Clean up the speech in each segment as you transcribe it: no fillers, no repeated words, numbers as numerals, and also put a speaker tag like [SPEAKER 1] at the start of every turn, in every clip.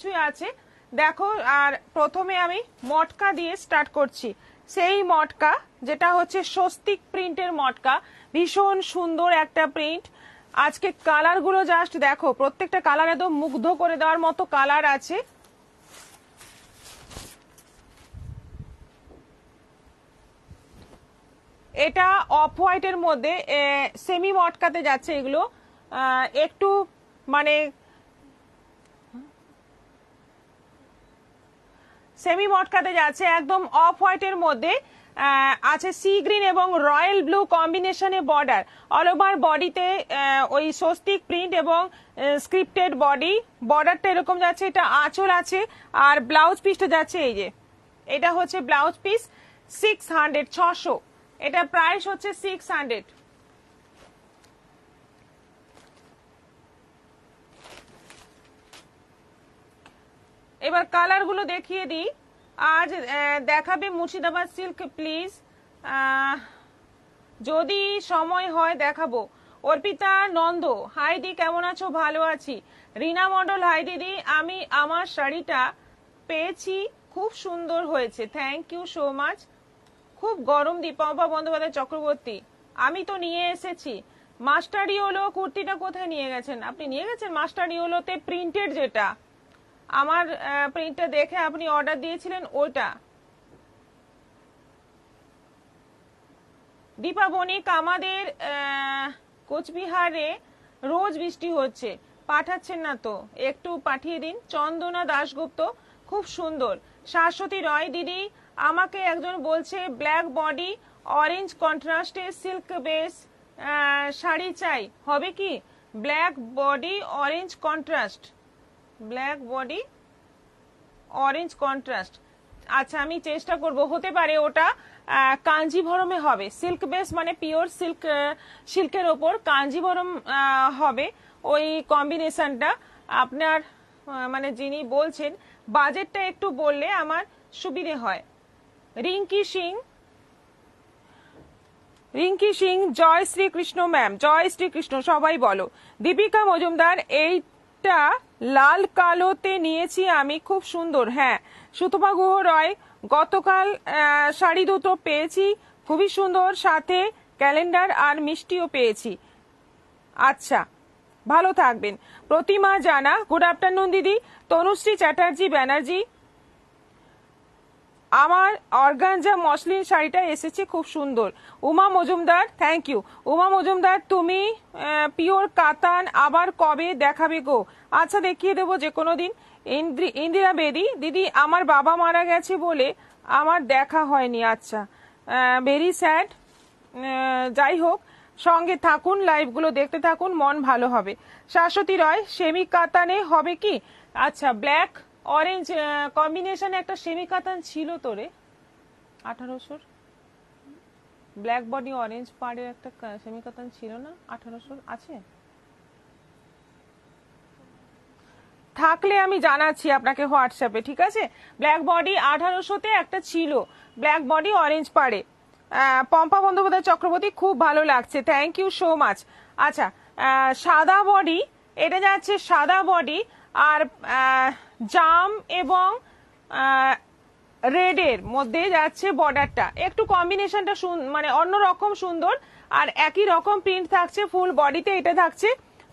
[SPEAKER 1] কিছুই আছে দেখো। আর প্রথমে আমি মটকা দিয়ে স্টার্ট করছি। সেই মটকা যেটা হচ্ছে স্বস্তিক প্রিন্টের মটকা, ভীষণ সুন্দর একটা প্রিন্ট। আজকে কালার গুলো জাস্ট দেখো, প্রত্যেকটা কালার একদম মুগ্ধ করে দেওয়ার মতো কালার আছে। এটা অফ হোয়াইটের মধ্যে সেমি মটকাতে যাচ্ছে এগুলো, একটু মানে সেমি মটকাতে যাচ্ছে, একদম অফ হোয়াইটের মধ্যে আছে সি গ্রিন এবং রয়্যাল ব্লু কম্বিনেশনে বর্ডার। অল ওভার বডিতে ওই স্বস্তিক প্রিন্ট এবং স্ক্রিপ্টেড বডি, বর্ডারটা এরকম যাচ্ছে। এটা আঁচল আছে আর ব্লাউজ পিসটা যাচ্ছে এই যে, এটা হচ্ছে ব্লাউজ পিস 600, 600। এটা প্রাইস হচ্ছে 600। এবার কালার গুলো দেখিয়ে দিই। আজ দেখাবে মুর্শিদাবাদ সিল্ক প্লিজ, যদি সময় হয় দেখাবো। অর্পিতা নন্দ, হাই দি, কেমন আছো? ভালো আছি। রিনা মন্ডল, হাই দিদি, আমি আমার শাড়িটা পেয়েছি, খুব সুন্দর হয়েছে, থ্যাংক ইউ সো মাচ। খুব গরম। দীপম্পা বন্দ্যোপাধ্যায় চক্রবর্তী, আমি তো নিয়ে এসেছি। মাস্টার ইয়েলো কুর্তিটা কোথায় নিয়ে গেছেন? আপনি নিয়ে গেছেন মাস্টার ইয়েলোতে প্রিন্টেড, যেটা আমার প্রিন্টটা দেখে আপনি অর্ডার দিয়েছিলেন ওটা। দীপা বণিক, আমাদের কোচবিহারে রোজ বৃষ্টি হচ্ছে, পাঠাচ্ছেন না তো, একটু পাঠিয়ে দিন। চন্দনা দাশগুপ্ত, খুব সুন্দর। শাশ্বতী রয়, দিদি আমাকে একজন বলছে ব্ল্যাক বডি অরেঞ্জ কন্ট্রাস্টে সিল্ক বেস শাড়ি চাই, হবে কি? Black body orange contrast, black body orange contrast. আচ্ছা, আমি চেষ্টা করব, হতে পারে ওটা কাঞ্জিভরমে হবে। সিল্ক বেস মানে পিওর সিল্ক, সিল্কের ওপর কাঞ্জিভরম হবে ওই কম্বিনেশনটা। আপনার মানে যিনি বলছেন বাজেটটা একটু বললে আমার সুবিধে হয়। রিঙ্কি সিং, রিঙ্কি সিং, জয় শ্রীকৃষ্ণ ম্যাম, জয় শ্রীকৃষ্ণ সবাই বলো। দীপিকা মজুমদার, এইটা লাল কালোতে নিয়েছি আমি, খুব সুন্দর। হ্যাঁ, সুতপা গুহ রয়, গতকাল শাড়ি দুটো পেয়েছি, খুবই সুন্দর, সাথে ক্যালেন্ডার আর মিষ্টিও পেয়েছি। আচ্ছা, ভালো থাকবেন। প্রতিমা জানা, গুড আফটারনুন দিদি। তনুশ্রী চ্যাটার্জি ব্যানার্জি, আমার অর্গানজা মসলিন শাড়িটা এসেছে, খুব সুন্দর। Uma Majumdar, thank you. উমা মজুমদার, তুমি পিওর কাতান আবার কবে দেখাবে গো? আচ্ছা, দেখিয়ে দেবো যে কোনো দিন। ইন্দিরা বেদি, দিদি আমার বাবা মারা গেছে বলে আমার দেখা হয়নি। আচ্ছা, ভেরি স্যাড। যাই হোক, সঙ্গে থাকুন, লাইভগুলো দেখতে থাকুন, মন ভালো হবে। শাশ্বতী রয়, সেমি কাতানে হবে কি? আচ্ছা, ব্ল্যাক অরেঞ্জ কম্বিনেশনে একটা সেমি কাতান ছিল তোরে 1800, ব্ল্যাক বডি অরেঞ্জ পাড়ের একটা সেমি কাতান ছিল না 1800? আছে? থাকলে আমি জানাচ্ছি আপনাকে হোয়াটসঅ্যাপে, ঠিক আছে? ব্ল্যাক বডি 1800-তে একটা ছিল, ব্ল্যাক বডি অরেঞ্জ পাড়ে। পম্পা বন্দ্যোপাধ্যায় চক্রবর্তী, খুব ভালো লাগছে, থ্যাংক ইউ সো মাচ। আচ্ছা, সাদা বডি, এটা যাচ্ছে সাদা বডি আর জাম এবং রেডের মধ্যে যাচ্ছে বর্ডারটা, একটু কম্বিনেশনটা মানে অন্যরকম সুন্দর, আর একই রকম প্রিন্ট থাকছে ফুল বডিতে। এটা থাকছে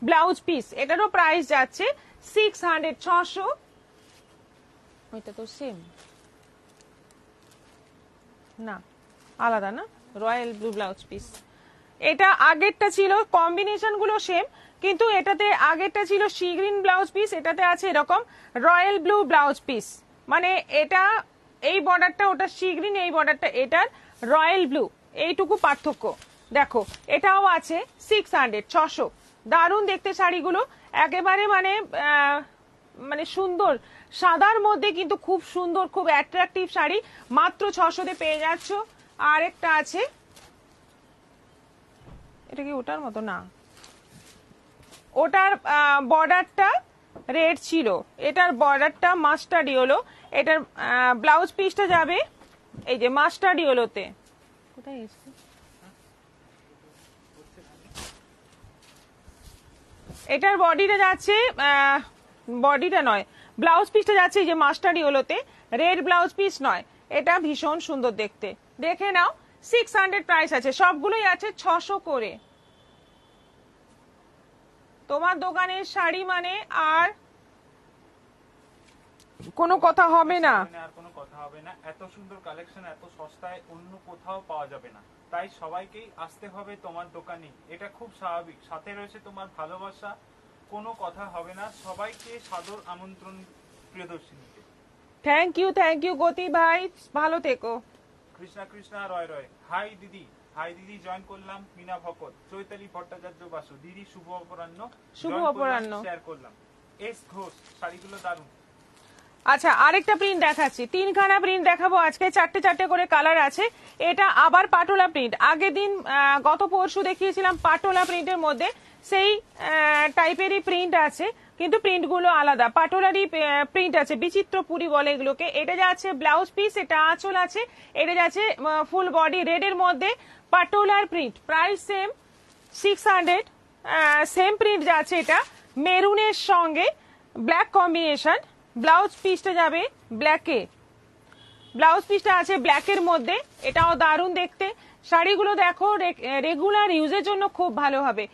[SPEAKER 1] ব্লাউজ পিস, এটারও প্রাইস যাচ্ছে 600, 600। ওইটা তো সেম না, আলাদা না, রয়্যাল ব্লু ব্লাউজ পিস। এটা আগেরটা ছিল, কম্বিনেশন গুলো সেম, কিন্তু এটাতে আগেরটা ছিল সি গ্রিন ব্লাউজ পিস, এটাতে আছে এরকম রয়্যাল ব্লু ব্লাউজ পিস। মানে এটা এই বর্ডারটা ওটা সি গ্রিন, এই বর্ডারটা এটার রয়্যাল ব্লু, এইটুকু পার্থক্য। দেখো, এটাও আছে 600, 600। দারুণ দেখতে শাড়িগুলো, একেবারে মানে মানে সুন্দর, সাদার মধ্যে কিন্তু খুব সুন্দর, খুব অ্যাট্রাকটিভ শাড়ি, মাত্র 600-তে পেয়ে যাচ্ছ। আর একটা আছে, এটা কি ওটার মতো না, ওটার বর্ডারটা রেড ছিল, এটার বর্ডারটা মাস্টার্ড ইয়েলো। এটার ব্লাউজ পিসটা যাবে এই যে মাস্টার্ড ইয়েলোতে। কোথায় এসছে? এটার বডিটা যাচ্ছে, বডিটা নয়, ব্লাউজ পিসটা যাচ্ছে এই যে মাস্টার ইয়েলোতে, রেড ব্লাউজ পিস নয়, এটা ভীষণ সুন্দর দেখতে। দেখে নাও 600 প্রাইস আছে, সবগুলোই আছে 600 করে। তোমার দোকানের শাড়ি মানে আর কোনো কথা হবে না,
[SPEAKER 2] আর কোনো কথা হবে না। এত সুন্দর কালেকশন এত সস্তায় অন্য কোথাও পাওয়া যাবে না, তাই সবাইকেই আসতে হবে তোমার দোকানে। এটা খুব স্বাভাবিক, সাথে রয়েছে তোমার ভালোবাসা, কোনো কথা হবে না। সবাইকে সাদর আমন্ত্রণ প্রিয়দর্শিনীকে।
[SPEAKER 1] থ্যাংক ইউ গতি ভাই, ভালো থেকো।
[SPEAKER 2] কৃষ্ণা কৃষ্ণা রয় রয়, হাই দিদি, হাই দিদি জয়েন করলাম। মিনা ভকত, চৈতালি ভট্টাচার্য বাসু, দিদি শুভ অপরাহ্ন,
[SPEAKER 1] শুভ অপরাহ্ন
[SPEAKER 2] শেয়ার করলাম। এস ঘোষ, শাড়িগুলো দারুণ।
[SPEAKER 1] আচ্ছা, আরেকটা প্রিন্ট দেখাচ্ছি, 3খানা প্রিন্ট দেখাবো আজকে, 4টে করে কালার আছে। এটা আবার পাটোলা প্রিন্ট, আগের দিন গত পরশু দেখিয়েছিলাম পাটোলা প্রিন্টের মধ্যে, সেই টাইপেরই প্রিন্ট আছে, কিন্তু প্রিন্টগুলো আলাদা। পাটোলারই প্রিন্ট আছে, বিচিত্রপুরী বলে এগুলোকে। এটা যাচ্ছে ব্লাউজ পিস, এটা আঁচল আছে, এটা যাচ্ছে ফুল বডি রেডের মধ্যে, পাটোলার print, price same 600। Same print যাচ্ছে, এটা মেরুনের সঙ্গে ব্ল্যাক কম্বিনেশন। ব্লাউজ পিসটা যাবে ব্ল্যাকে, ব্লাউজ পিসটা আছে ব্ল্যাকের মধ্যে, এটাও দারুণ দেখতে। শাড়িগুলো দেখো, রেগুলার ইউজের জন্য খুব ভালো হবে,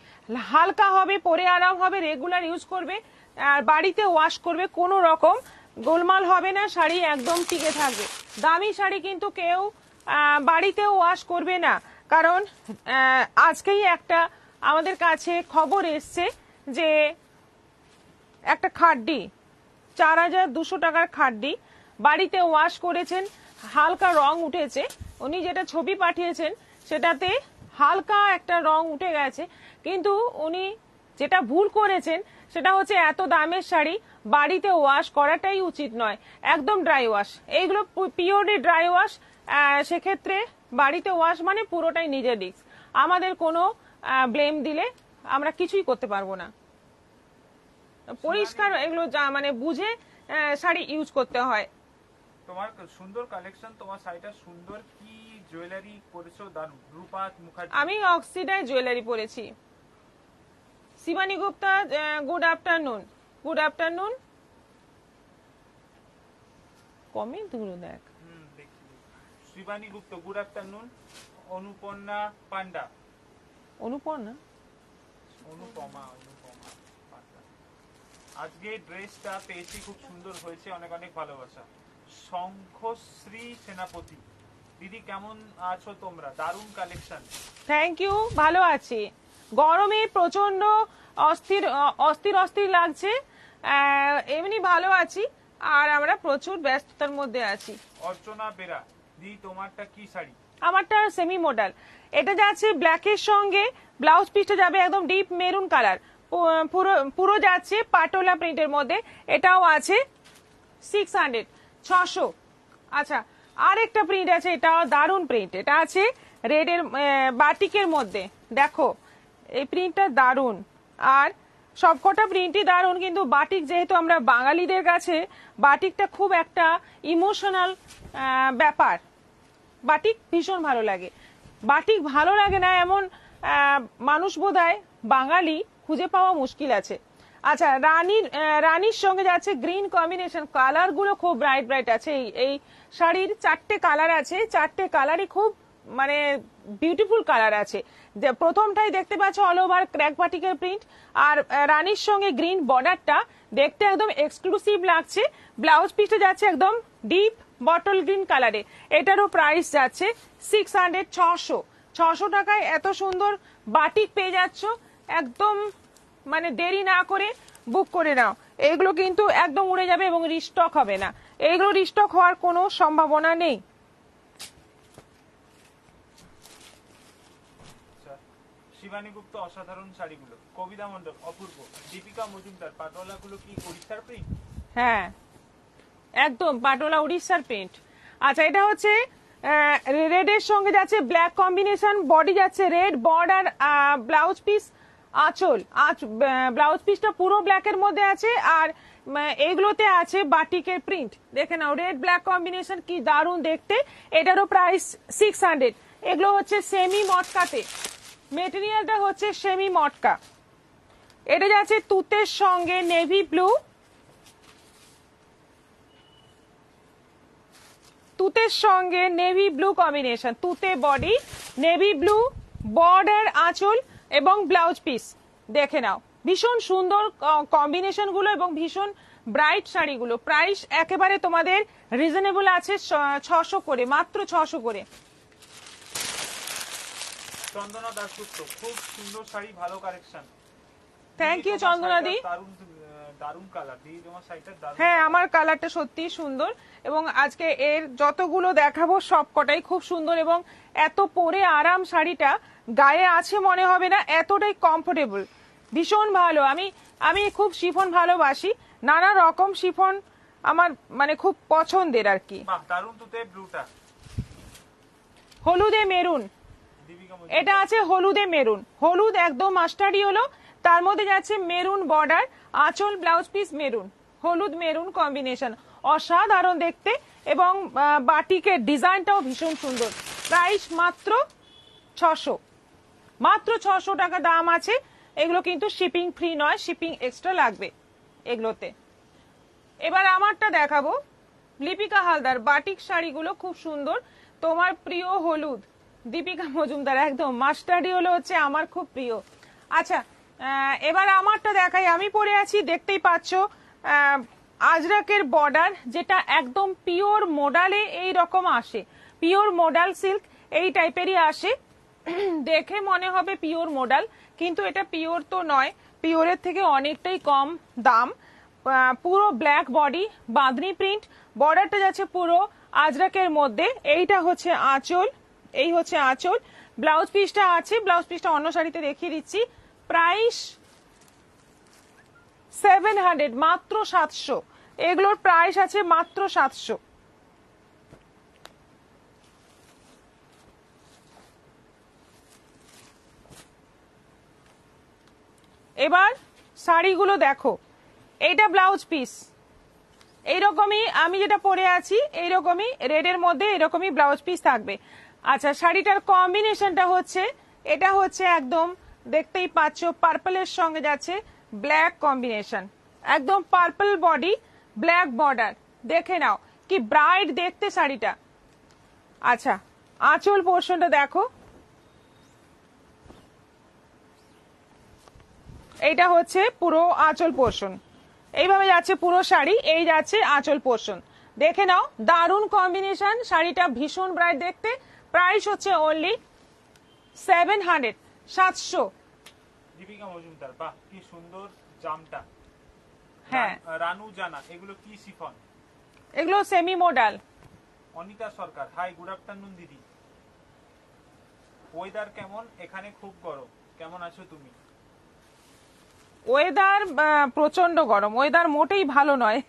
[SPEAKER 1] হালকা হবে, পরে আরাম হবে, রেগুলার ইউজ করবে আর বাড়িতে ওয়াশ করবে, কোনো রকম গোলমাল হবে না, শাড়ি একদম টিকে থাকবে। দামি শাড়ি কিন্তু কেউ বাড়িতেও ওয়াশ করবে না, কারণ আজকেই একটা আমাদের কাছে খবর এসছে যে একটা খাড্ডি 4200 টাকার খাড্ডি বাড়িতে ওয়াশ করেছেন, হালকা রং উঠেছে। উনি যেটা ছবি পাঠিয়েছেন সেটাতে হালকা একটা রং উঠে গেছে, কিন্তু উনি যেটা ভুল করেছেন সেটা হচ্ছে এত দামের শাড়ি বাড়িতে ওয়াশ করাটাই উচিত নয়, একদম ড্রাই ওয়াশ। এইগুলো পিওরলি ড্রাই ওয়াশ, সেক্ষেত্রে বাড়িতে ওয়াশ মানে পুরোটাই নিজের রিস্ক, আমাদের কোনো ব্লেম দিলে আমরা কিছুই করতে পারবো না। পরিষ্কার এগুলো মানে বুঝে শাড়ি ইউজ করতে হয়।
[SPEAKER 2] তোমার সুন্দর কালেকশন, তোমার শাড়িটা সুন্দর। কি জুয়েলারি পরেছো দারুণ। রূপাত মুখার্জি,
[SPEAKER 1] আমি অক্সিডাই জুয়েলারি পরেছি। Shivani Gupta, good afternoon. Good afternoon, কমেন্ট গুলো দেখ।
[SPEAKER 2] দেখছি। Shivani Gupta, good afternoon. অনুপর্ণা পান্ডা,
[SPEAKER 1] অনুপর্ণা,
[SPEAKER 2] অনুপমা পান্ডা, আজকে ড্রেসটা পেয়েছি, খুব সুন্দর হয়েছে, অনেক অনেক ভালোবাসা। শঙ্খশ্রী সেনাপতি, দিদি কেমন আছো তোমরা, দারুণ কালেকশন।
[SPEAKER 1] থ্যাংক ইউ, ভালো আছি। গরমে প্রচন্ড অস্থির লাগছে, এমনি ভালো আছি, আর আমরা প্রচুর ব্যস্ততার মধ্যে আছি।
[SPEAKER 2] অর্চনা বেরা, দিদি তোমারটা কি শাড়ি?
[SPEAKER 1] আমারটা সেমি মডেল, এটা যাচ্ছে ব্ল্যাকের সঙ্গে, ব্লাউজ পিসটা যাবে একদম ডিপ মেরুন কালার, পুরো যাচ্ছে পাটোলা প্রিন্টের মধ্যে, এটাও আছে 600। আচ্ছা, আর একটা প্রিন্ট আছে, এটাও দারুণ প্রিন্ট, এটা আছে রেডের বাটিকের মধ্যে, দেখো এই প্রিন্টটা দারুণ, আর সবকটা প্রিন্টই দারুণ, কিন্তু বাটিক যেহেতু আমরা বাঙালিদের কাছে বাটিকটা খুব একটা ইমোশনাল ব্যাপার, বাটিক ভীষণ ভালো লাগে। বাটিক ভালো লাগে না এমন মানুষ বোধহয় বাঙালি খুঁজে পাওয়া মুশকিল আছে। আচ্ছা, রানীর সঙ্গে যাচ্ছে গ্রিন কম্বিনেশন, কালার গুলো খুব ব্রাইট আছে। এই শাড়ির 4টে কালার আছে, 4টে কালারই খুব মানে বিউটিফুল কালার আছে। যে প্রথমটাই দেখতে পাচ্ছ অল ওভার ক্র্যাক বাটিকের প্রিন্ট, আর রানীর সঙ্গে গ্রিন বর্ডারটা দেখতে একদম এক্সক্লুসিভ লাগছে। ব্লাউজ পিসটা যাচ্ছে একদম ডিপ বটল গ্রিন কালারে, এটারও প্রাইস যাচ্ছে 600। 600 টাকায় এত সুন্দর বাটিক পেয়ে যাচ্ছ, একদম মানে দেরি না করে বুক করে নাও। এগুলো কিন্তু একদম উড়ে যাবে এবং রিস্টক হবে না, এগুলো রিস্টক হওয়ার কোনো সম্ভাবনা নেই।
[SPEAKER 2] শিবানী গুপ্ত, অসাধারণ শাড়িগুলো। কবিতা মণ্ডল, অপূর্ব। দীপিকা মজুমদার, পাটোলা গুলো কি উড়িষ্যার প্রিন্ট?
[SPEAKER 1] হ্যাঁ, একদম পাটোলা উড়িষ্যার প্রিন্ট। আচ্ছা, এটা হচ্ছে রেডের সঙ্গে যাচ্ছে ব্ল্যাক কম্বিনেশন, বডি যাচ্ছে রেড, বর্ডার, ব্লাউজ পিস আঁচল, ব্লাউজ পিসটা পুরো ব্ল্যাকের মধ্যে আছে, আর এইগুলোতে আছে বাটিকের প্রিন্ট। দেখে নাও, রেড ব্ল্যাক কম্বিনেশন কি দারুণ দেখতে, এটারও প্রাইস 600। এগুলো হচ্ছে সেমি মটকাতে, মেটেরিয়ালটা হচ্ছে সেমি মটকা। এটা যাচ্ছে তুতের সঙ্গে নেভি ব্লু, তুতের সঙ্গে নেভি ব্লু কম্বিনেশন, তুতে বডি, নেভি ব্লু বর্ডার, আঁচল এবং ব্লাউজ পিস। দেখে নাও ভীষণ সুন্দর কম্বিনেশন গুলো এবং ভীষণ ব্রাইট শাড়িগুলো। প্রাইস একেবারে তোমাদের রিজনেবল আছে, 600 করে, মাত্র 600 করে।
[SPEAKER 2] চন্দনা দাশগুপ্ত, খুব সুন্দর শাড়ি, ভালো কালেকশন।
[SPEAKER 1] থ্যাংক ইউ চন্দনা দি।
[SPEAKER 2] দারুন কালার দিদি, তোমার শাড়িটা দারুন।
[SPEAKER 1] হ্যাঁ, আমার কালারটা সত্যি সুন্দর এবং আজকে এর যতগুলো দেখাবো সব কটাই খুব সুন্দর এবং এত পরে আরাম, শাড়িটা গায়ে আছে মনে হবে না, এতটাই কমফোর্টেবল, ভীষণ ভালো। আমি খুব শিফন ভালোবাসি, নানা রকম শিফন আমার মানে খুব পছন্দের আর কি।
[SPEAKER 2] বাহ, দারুন তুতে ব্লুটা,
[SPEAKER 1] হলুদে মেরুন,
[SPEAKER 2] দীপিকা
[SPEAKER 1] এটা আছে হলুদে মেরুন, হলুদ একদম মাস্টার্ডই হলো, তার মধ্যে যাচ্ছে মেরুন বর্ডার, আঁচল ব্লাউজ পিস মেরুন, হলুদ মেরুন কম্বিনেশন, অসাধারণ দেখতে এবং বাটিকের ডিজাইনটাও ভীষণ সুন্দর। প্রাইস মাত্র 600, মাত্র 600 টাকা দাম আছে। এগুলো কিন্তু শিপিং ফ্রি নয়, শিপিং এক্সট্রা লাগবে এগুলোতে। এবার আমারটা দেখাবো, লিপিকা হালদার বাটিক শাড়িগুলো খুব সুন্দর, তোমার প্রিয় হলুদ, দীপিকা মজুমদার, একদম মাস্টার্ডি হলো হচ্ছে আমার খুব প্রিয়। আচ্ছা, এবার আমারটা দেখাই, আমি পরে আছি দেখতেই পাচ্ছ আজরাকের বর্ডার, যেটা একদম পিওর মোডালে এই রকম আসে, পিওর মোডাল সিল্ক এই টাইপেরই আসে, দেখে মনে হবে পিওর মোডাল কিন্তু এটা পিওর তো নয়, পিওরের থেকে অনেকটাই কম দাম। পুরো ব্ল্যাক বডি, বাঁধনি প্রিন্ট, বর্ডারটা যাচ্ছে পুরো আজরাকের মধ্যে, এইটা হচ্ছে আঁচল, এই হচ্ছে আঁচল, ব্লাউজ পিসটা আছে, ব্লাউজ পিসটা অন্য শাড়িতে দেখিয়ে দিচ্ছি। প্রাইস 700, মাত্র 700, এগুলোর প্রাইস আছে মাত্র 700। এবার শাড়িগুলো দেখো, এইটা ব্লাউজ পিস, এইরকমই আমি যেটা পরে আছি এইরকমই রেডের মধ্যে এরকমই ব্লাউজ পিস থাকবে। আচ্ছা, শাড়িটার কম্বিনেশনটা হচ্ছে, এটা হচ্ছে একদম দেখতেই পাচ্ছ পার্পলের সঙ্গে যাচ্ছে ব্ল্যাক কম্বিনেশন, একদম পার্পল বডি ব্ল্যাক বর্ডার, দেখে নাও কি ব্রাইট দেখতে শাড়িটা। আচ্ছা, আঁচল পোর্শনটা দেখো, এইটা হচ্ছে পুরো আঁচল পোর্শন, এইভাবে যাচ্ছে পুরো শাড়ি, এই যাচ্ছে আঁচল পোর্শন, দেখে নাও দারুণ কম্বিনেশন, শাড়িটা ভীষণ ব্রাইট দেখতে। প্রাইস হচ্ছে অনলি 700, 700।
[SPEAKER 2] দীপিকা মজুমদার, বাহ কি সুন্দর জামটা।
[SPEAKER 1] হ্যাঁ,
[SPEAKER 2] রানু জানা, এগুলো কি শিফন?
[SPEAKER 1] এগুলো সেমি মডাল।
[SPEAKER 2] অনিতা সরকার, হাই, গুড আফটারনুন দিদি। ওয়েদার কেমন? এখানে খুব গরম, কেমন আছো তুমি?
[SPEAKER 1] ওয়েদার প্রচন্ড গরম, ওয়েদার মোটেই ভালো নয়,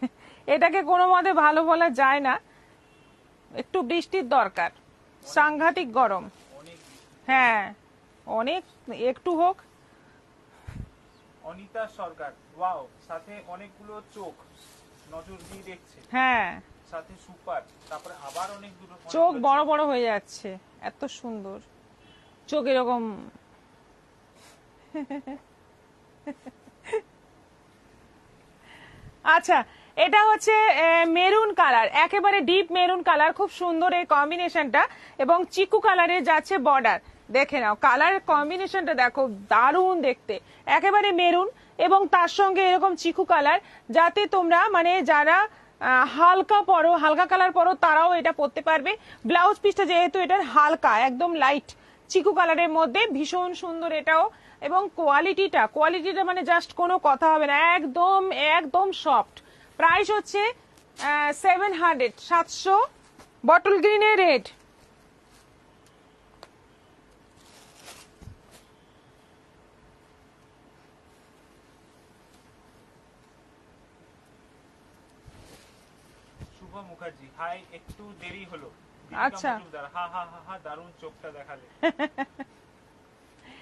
[SPEAKER 1] এটাকে কোনো মতে ভালো বলা যায় না, একটু বৃষ্টির দরকার, সাংঘাতিক গরম।
[SPEAKER 2] অনেক।
[SPEAKER 1] হ্যাঁ, অনেক, একটু হোক।
[SPEAKER 2] অনিতা সরকার, ওয়াও, সাথে অনেকগুলো চোখ, নজর দিয়ে দেখছে,
[SPEAKER 1] হ্যাঁ,
[SPEAKER 2] সাথে সুপার, তারপরে আবার অনেক দূর,
[SPEAKER 1] চোখ বড় বড় হয়ে যাচ্ছে, এত সুন্দর চোখ এরকম। আচ্ছা, এটা হচ্ছে মেরুন কালার, একেবারে ডিপ মেরুন কালার, খুব সুন্দর এই কম্বিনেশনটা এবং চিকু কালারে যাচ্ছে বর্ডার, দেখে নাও কালার কম্বিনেশনটা দেখো, দারুণ দেখতে, একেবারে মেরুন এবং তার সঙ্গে এরকম চিকু কালার, যাতে তোমরা মানে যারা হালকা পরো, হালকা কালার পরো তারাও এটা পরতে পারবে। ব্লাউজ পিসটা যেহেতু এটার হালকা একদম লাইট চিকু কালারের মধ্যে, ভীষণ সুন্দর এটাও এবং কোয়ালিটিটা মানে জাস্ট কোনো কথা হবে না, একদম একদম সফট। প্রাইস হচ্ছে 700, 700, বটল গ্রিনের রেড।
[SPEAKER 2] শুভ মুখার্জি, হাই, একটু দেরি হলো।
[SPEAKER 1] আচ্ছা,
[SPEAKER 2] হা হা হা হা, দারুণ চোখটা দেখালে।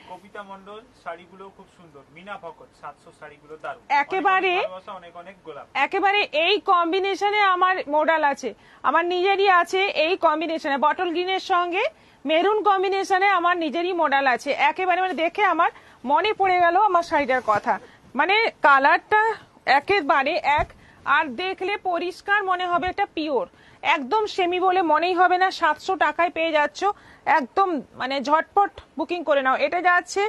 [SPEAKER 2] কবিতা মন্ডল, শাড়িগুলো খুব সুন্দর। মিনা ভকত, 700 শাড়িগুলো দারুণ,
[SPEAKER 1] একেবারে
[SPEAKER 2] অনেক অনেক গোলাপ।
[SPEAKER 1] একেবারে এই কম্বিনেশনে আমার মডেল আছে, আমার নিজেরই আছে এই কম্বিনেশনে, বটল গ্রিনের সঙ্গে মেরুন কম্বিনেশনে আমার নিজেরই মডেল আছে, একেবারে মানে দেখে আমার মনে পড়ে গেল আমার শাড়িটার কথা, মানে কালারটা একেবারে এক, আর দেখলে পরিষ্কার মনে হবে এটা পিওর, একদম সেমি বলে মনেই হবে না। 700 টাকায় পেয়ে যাচ্ছ, একদম মানে ঝটপট বুকিং করে নাও। এটা যাচ্ছে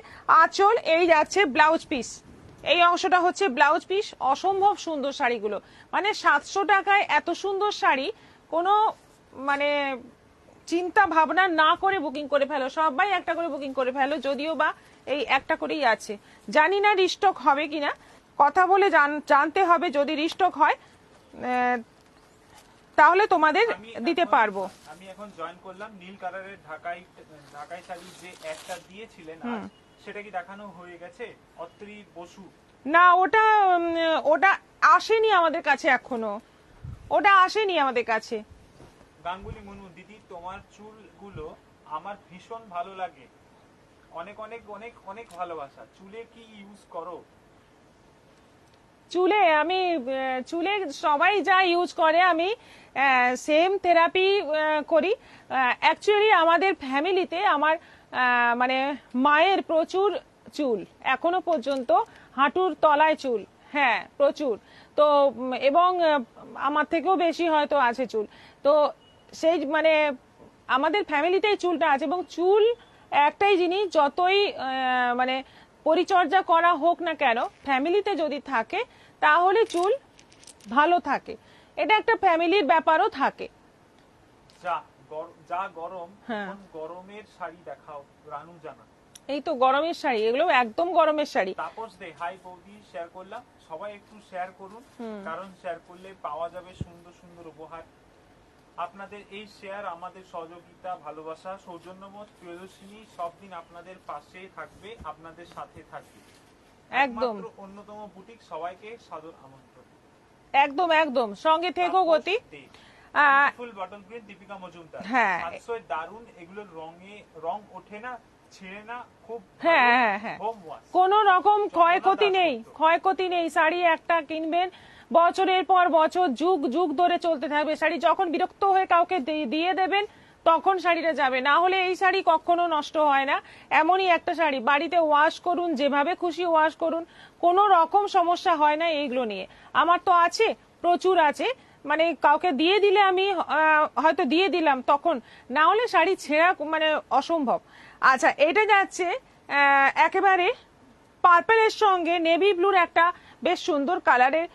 [SPEAKER 1] আঁচল, এই যাচ্ছে ব্লাউজ পিস, এই অংশটা হচ্ছে ব্লাউজ পিস। অসম্ভব সুন্দর শাড়িগুলো, মানে 700 টাকায় এত সুন্দর শাড়ি কোনো মানে চিন্তা ভাবনা না করে বুকিং করে ফেলো, সবাই একটা করে বুকিং করে ফেলো, যদিও বা এই একটা করেই আছে। জানি না রিস্টক হবে কিনা, কথা বলে জানতে হবে। যদি রিস্টক হয় তাহলে তোমাদের দিতে পারবো।
[SPEAKER 2] আমি এখন জয়েন করলাম নীল কালারের ঢাকাই শাড়ি যে একটা দিয়েছিলেন সেটা কি দেখানো হয়ে গেছে? অত্রি বসু
[SPEAKER 1] না, ওটা আসেনি আমাদের কাছে এখনো, ওটা আসেনি আমাদের কাছে।
[SPEAKER 2] গাঙ্গুলি মুনমুন দিদি, তোমার চুলগুলো আমার ভীষণ ভালো লাগে, অনেক অনেক অনেক অনেক ভালোবাসা। চুলে কি ইউজ করো?
[SPEAKER 1] চুলে সবাই যা ইউজ করে আমি সেম থেরাপি করি। অ্যাকচুয়ালি আমাদের ফ্যামিলিতে আমার মানে মায়ের প্রচুর চুল, এখনো পর্যন্ত হাঁটুর তলায় চুল, হ্যাঁ প্রচুর। তো এবং আমার থেকেও বেশি হয়তো আছে চুল। তো সেই মানে আমাদের ফ্যামিলিতেই চুলটা আছে, এবং চুল একটাই জিনিস, যতই মানে পরিচর্যা করা হোক না কেন, ফ্যামিলিতে যদি থাকে তাহলে চুল ভালো থাকে। এটা একটা ফ্যামিলির ব্যাপারও থাকে।
[SPEAKER 2] যা গরম, গরমের শাড়ি দেখাও রানু জানা।
[SPEAKER 1] এই তো গরমের শাড়ি, এগুলো একদম গরমের শাড়ি।
[SPEAKER 2] তাপস দে, হাই বৌদি, শেয়ার করলাম, সবাই একটু শেয়ার করুন, কারণ শেয়ার করলে পাওয়া যাবে সুন্দর সুন্দর উপহার। আপনাদের এই শেয়ার আমাদের সহযোগিতা, ভালোবাসা, সৌজন্যবোধ, প্রিয়দর্শিনী সব দিন আপনাদের পাশে থাকবে, আপনাদের সাথে থাকবে।
[SPEAKER 1] একদম
[SPEAKER 2] অন্যতম বুটিক, সবাইকে সাদর আমন্ত্রণ।
[SPEAKER 1] একদম একদম, সঙ্গে থেকো গতি।
[SPEAKER 2] Full bottle green, Deepika Majumdar.
[SPEAKER 1] হ্যাঁ,
[SPEAKER 2] দারুন, এগুলোর রং ওঠে না, ছেড়ে না, খুব
[SPEAKER 1] হ্যাঁ, কোনো রকম ক্ষয়ক্ষতি নেই। শাড়ি একটা কিনবেন, বছরের পর বছর, যুগ যুগ ধরে চলতে থাকবে শাড়ি। যখন বিরক্ত হয়ে কাউকে দিয়ে দেবেন তখন শাড়িটা যাবে, না হলে এই শাড়ি কখনো নষ্ট হয় না। এমনই একটা শাড়ি, বাড়িতে ওয়াশ করুন, যেভাবে খুশি ওয়াশ করুন, কোনো রকম সমস্যা হয় না এইগুলো নিয়ে। আমার তো আছে, প্রচুর আছে, মানে কাউকে দিয়ে দিলে আমি হয়তো দিয়ে দিলাম তখন, না হলে শাড়ি ছেঁড়া মানে অসম্ভব। আচ্ছা, এটা যাচ্ছে একেবারে পার্পেলের সঙ্গে নেভি ব্লুর একটা বেশ সুন্দর কালারের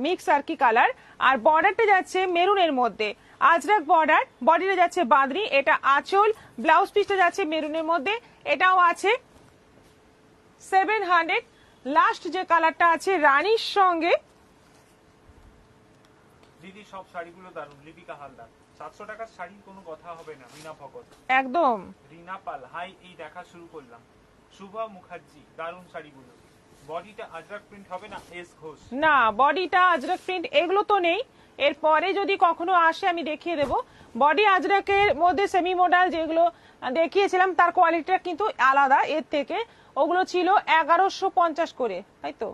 [SPEAKER 1] মিক্স আর কি কালার, আর বর্ডারটা যাচ্ছে মেরুনের মধ্যে, আজরাক বর্ডার, বডিটা যাচ্ছে বাঁধনি, এটা আঁচল, ব্লাউজ পিসটা যাচ্ছে মেরুনের মধ্যে, এটাও আছে 700। লাস্ট যে কালারটা আছে রানীর সঙ্গে।
[SPEAKER 2] দিদি সব শাড়িগুলো দারুন। লিপিকা হালদার, 700 টাকার শাড়ি কোনো কথা হবে না। রিনা ভগত,
[SPEAKER 1] একদম।
[SPEAKER 2] রিনা পাল, হাই, এই দেখা শুরু করলাম। শুভা মুখার্জি, দারুন শাড়িগুলো। বডিটা আজরাক প্রিন্ট হবে না? এস ঘোষ,
[SPEAKER 1] না, বডিটা আজরাক প্রিন্ট এগুলো তো নেই, এরপরে যদি কখনো আসে আমি দেখিয়ে দেব। বডি আজরাকের মধ্যে সেমি মডেল যেগুলো দেখিয়েছিলাম তার কোয়ালিটিটা কিন্তু আলাদা এর থেকে। ওগুলো ছিল 1150 করে, তাই তো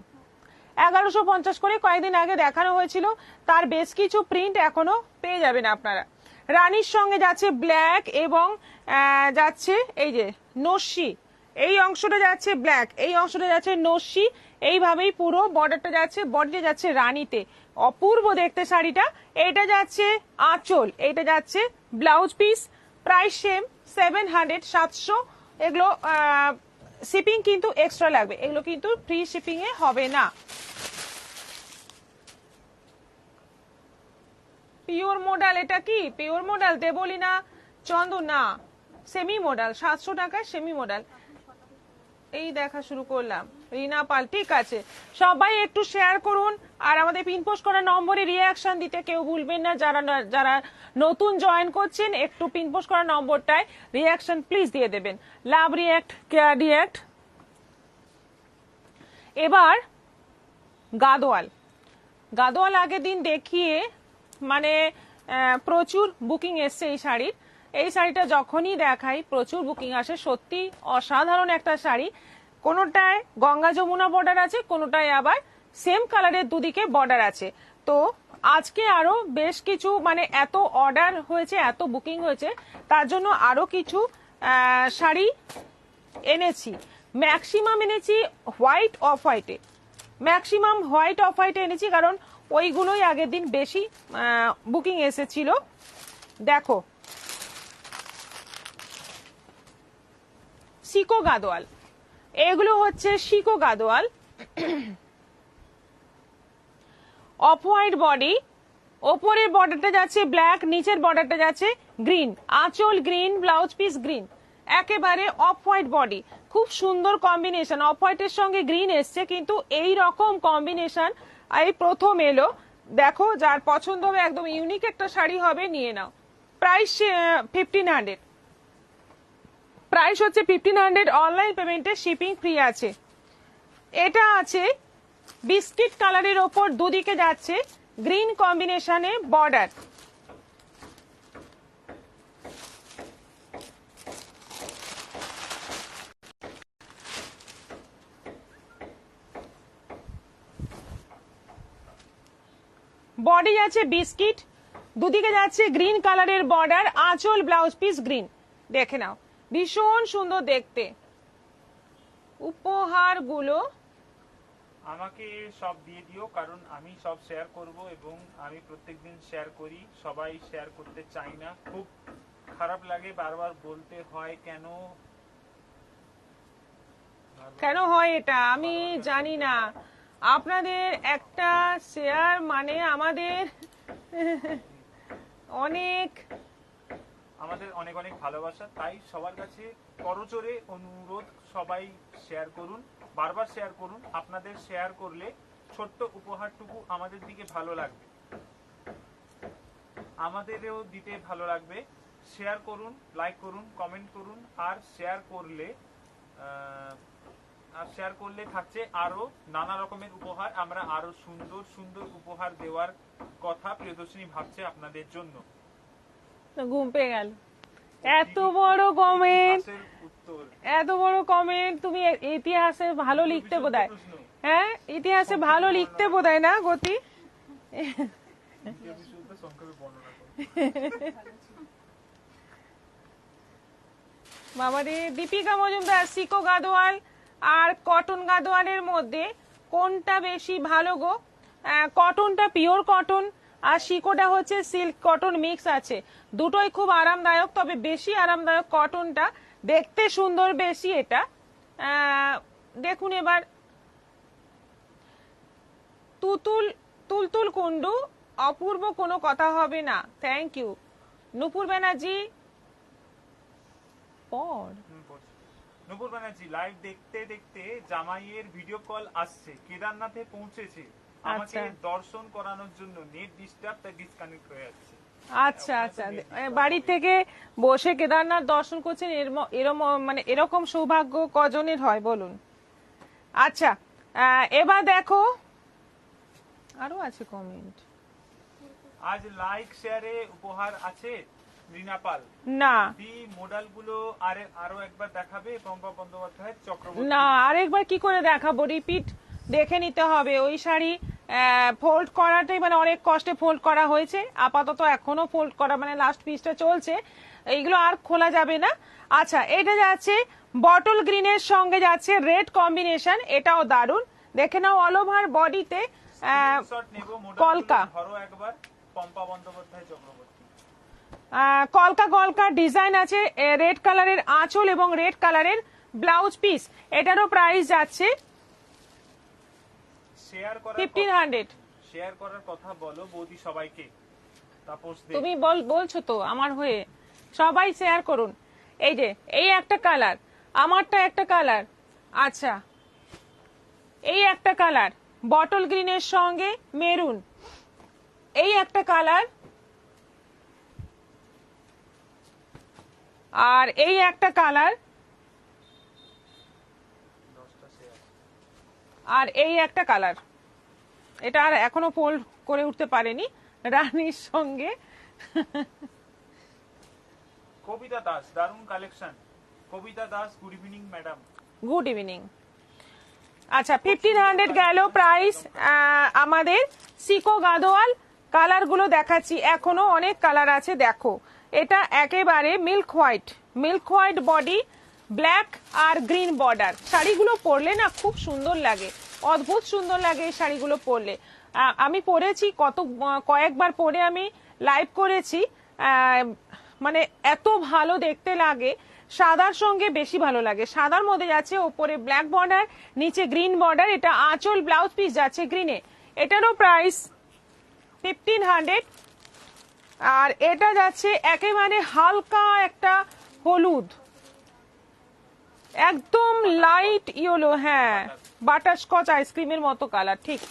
[SPEAKER 1] 1150 করে কয়েকদিন আগে দেখানো হয়েছিল। তার বেশ কিছু প্রিন্ট এখনো পেয়ে যাবেন আপনারা। রানীর সঙ্গে যাচ্ছে ব্ল্যাক, এবং যাচ্ছে এই যে নস্যি, এই অংশটা যাচ্ছে ব্ল্যাক, এই অংশটা যাচ্ছে নস্যি, এইভাবেই পুরো বর্ডারটা যাচ্ছে, বডিটা যাচ্ছে রানীতে। অপূর্ব দেখতে শাড়িটা। এটা যাচ্ছে আঁচল, এটা যাচ্ছে ব্লাউজ পিস, প্রাইস সেম 700, 700। এগুলো শিপিং কিন্তু এক্সট্রা লাগবে, এগুলো কিন্তু ফ্রি শিপিং এ হবে না। পিওর মডেল, এটা কি পিওর মডেল? দেবলীনা চন্দ্র, না সেমি মডেল, 700 টাকায় সেমি মডেল। এই দেখা শুরু করলাম। রিনা পাল, ঠিক আছে, সবাই একটু শেয়ার করুন, আর আমাদের পিনপোস্ট করা নম্বরে রিয়াকশন দিতে কেউ ভুলবেন না। যারা নতুন জয়েন করছেন, একটু পিনপোস্ট করা নম্বরটায় রিয়াকশন প্লিজ দিয়ে দেবেন। Love react, care react. এবার গাদোয়াল আগের দিন দেখিয়ে মানে প্রচুর বুকিং এসছে এই শাড়ির। এই শাড়িটা যখনই দেখাই প্রচুর বুকিং আসে, সত্যি অসাধারণ একটা শাড়ি। কোনোটায় গঙ্গা যমুনা বর্ডার আছে, কোনোটায় আবার সেম কালারের দুদিকে বর্ডার আছে। তো আজকে আরো বেশ কিছু মানে এত অর্ডার হয়েছে, এত বুকিং হয়েছে, তার জন্য আরো কিছু শাড়ি এনেছি। ম্যাক্সিমাম এনেছি হোয়াইট অফ হোয়াইটে, ম্যাক্সিমাম হোয়াইট অফ হোয়াইটে এনেছি, কারণ ওইগুলোই আগের দিন বেশি বুকিং এসেছিল। দেখো সিকো গাদোয়াল, এগুলো হচ্ছে সিকো গাদোয়াল, অফ হোয়াইট বডি, ওপরের বর্ডারটা যাচ্ছে ব্ল্যাক, নিচের বর্ডারটা যাচ্ছে গ্রিন, আঁচল গ্রিন, ব্লাউজ পিস গ্রিন, একেবারে অফ হোয়াইট বডি। খুব সুন্দর কম্বিনেশন, অফ হোয়াইটের সঙ্গে গ্রিন এসছে, কিন্তু এই রকম কম্বিনেশন এই প্রথম এলো। দেখো, যার পছন্দ হবে, একদম ইউনিক একটা শাড়ি হবে, নিয়ে নাও। প্রাইস 1500, প্রাইস হচ্ছে 1500, অনলাইন পেমেন্টে শিপিং ফ্রি আছে। এটা আছে বিস্কিট কালারের ওপর দুদিকে যাচ্ছে গ্রিন কম্বিনেশনে বর্ডার। বডি যাচ্ছে বিস্কিট, দুদিকে যাচ্ছে গ্রিন কালারের বর্ডার, আঁচল ব্লাউজ পিস গ্রিন। দেখে নাও, ভীষণ সুন্দর দেখতে। উপহারগুলো
[SPEAKER 2] আমাকে সব দিয়ে দিও, কারণ আমি সব শেয়ার করব এবং আমি প্রত্যেকদিন শেয়ার করি, সবাই শেয়ার করতে চাই না। খুব খারাপ লাগে, বারবার বলতে হয় কেন
[SPEAKER 1] কেন হয় এটা আমি জানি না। আপনাদের একটা শেয়ার মানে আমাদের অনেক
[SPEAKER 2] আমাদের অনেক অনেক ভালোবাসা। তাই সবার কাছে করজোরে অনুরোধ, সবাই শেয়ার করুন, বারবার শেয়ার করুন। আপনাদের শেয়ার করলে ছোট্ট উপহারটুকু আমাদের দিকে ভালো লাগবে, আমাদেরও দিতে ভালো লাগবে। শেয়ার করুন, লাইক করুন, কমেন্ট করুন। আর শেয়ার করলে থাকছে আরো নানা রকমের উপহার। আমরা আরো সুন্দর সুন্দর উপহার দেওয়ার কথা প্রিয়দর্শিনী ভাবছে আপনাদের জন্য।
[SPEAKER 1] ঘুম পেয়ে গেল। এত বড় কমেন্ট,
[SPEAKER 2] উত্তর
[SPEAKER 1] এত বড় কমেন্ট। তুমি ইতিহাসে ভালো লিখতে বোধহয়, হ্যাঁ ইতিহাসে ভালো লিখতে বোধহয় না গতি? বাবারে, দীপিকা মজুমদার, সিকো গাদোয়াল আর কটন গাদোয়ালের মধ্যে কোনটা বেশি ভালো গো? কটনটা পিওর কটন আর সিকোটা হচ্ছে সিল্ক কটন মিক্স আছে। দুটোই খুব আরামদায়ক, তবে বেশি আরামদায়ক কটনটা, দেখতে সুন্দর বেশি এটা। দেখুন এবার, তুলতুল কুন্ডু, অপূর্ব, কোনো কথা হবে না। Thank you Nupur Banerjee.
[SPEAKER 2] Nupur Banerjee, live দেখতে দেখতে জামাইয়ের ভিডিও কল আসছে, কেদারনাথে পৌঁছেছে, আমাকে দর্শন করানোর জন্য নেট ডিস্টার্ব, তাই ডিসকানেক্ট হয়ে যাচ্ছে।
[SPEAKER 1] আচ্ছা আচ্ছা, বাড়ি থেকে বসে কেদারনাথ দর্শন করছেন, মানে এরকম সৌভাগ্য কজনের হয় বলুন? আচ্ছা, এবার দেখো আরো আছে কমেন্ট।
[SPEAKER 2] আজ লাইক শেয়ারে উপহার আছে রিনা পাল।
[SPEAKER 1] না,
[SPEAKER 2] দি মডেলগুলো আরো একবার দেখাবে পম্পা বন্দ্যোপাধ্যায় চক্রবর্তী।
[SPEAKER 1] না, আরেকবার কি করে দেখাবো? রিপিট দেখে নিতে হবে। ওই শাড়ি ফোল্ড করাটাই মানে অনেক কষ্টে ফোল্ড করা হয়েছে, আপাতত এখনো ফোল্ড করা মানে লাস্ট পিসটা চলছে, এইগুলো আর খোলা যাবে না। আচ্ছা, এটা যাচ্ছে বটল গ্রিনের সঙ্গে যাচ্ছে রেড কম্বিনেশন, এটাও দারুন। দেখে নাও, অল ওভার বডিতে কলকা,
[SPEAKER 2] একবার পম্পা বন্দ্যোপাধ্যায় চক্রবর্তী,
[SPEAKER 1] কলকা কলকা ডিজাইন আছে, রেড কালারের আঁচল এবং রেড কালারের ব্লাউজ পিস। এটারও প্রাইস যাচ্ছে 1500।
[SPEAKER 2] শেয়ার করার কথা বলো বৌদি সবাইকে। তাপস দে,
[SPEAKER 1] তুমি বলছো তো আমার হয়ে, সবাই শেয়ার করুন। এই যে এই একটা কালার, আমারটা একটা কালার, আচ্ছা এই একটা কালার বটল গ্রিনের সঙ্গে মেরুন, এই একটা কালার, আর এই একটা কালার, আর এই একটা কালার। এটা আর এখনো ফোল্ড করে উঠতে পারেনি রানীর সঙ্গে।
[SPEAKER 2] কবিতা দাস, দারুণ collection. Kavita Das, good evening madam.
[SPEAKER 1] Good evening. আচ্ছা, 1500 গেল প্রাইস আমাদের সিকো গাদোয়াল। কালার গুলো দেখাচ্ছি, এখনো অনেক কালার আছে। দেখো, এটা একেবারে মিল্ক হোয়াইট বডি, ব্ল্যাক আর গ্রিন বর্ডার। শাড়িগুলো পরলে না খুব সুন্দর লাগে, অদ্ভুত সুন্দর লাগে এই শাড়িগুলো পরলে। আমি পরেছি কয়েকবার পরে আমি লাইভ করেছি, মানে এত ভালো দেখতে লাগে, সাদার সঙ্গে বেশি ভালো লাগে। সাদার মধ্যে যাচ্ছে ওপরে ব্ল্যাক বর্ডার, নিচে গ্রিন বর্ডার, এটা আঁচল ব্লাউজ পিস যাচ্ছে গ্রিনে, এটারও প্রাইস 1500। আর এটা যাচ্ছে একেবারে হালকা একটা হলুদ, একদম লাইট ইয়েলো, হ্যাঁ বাটারস্কচ আইসক্রিমের মতো কালার, ঠিক।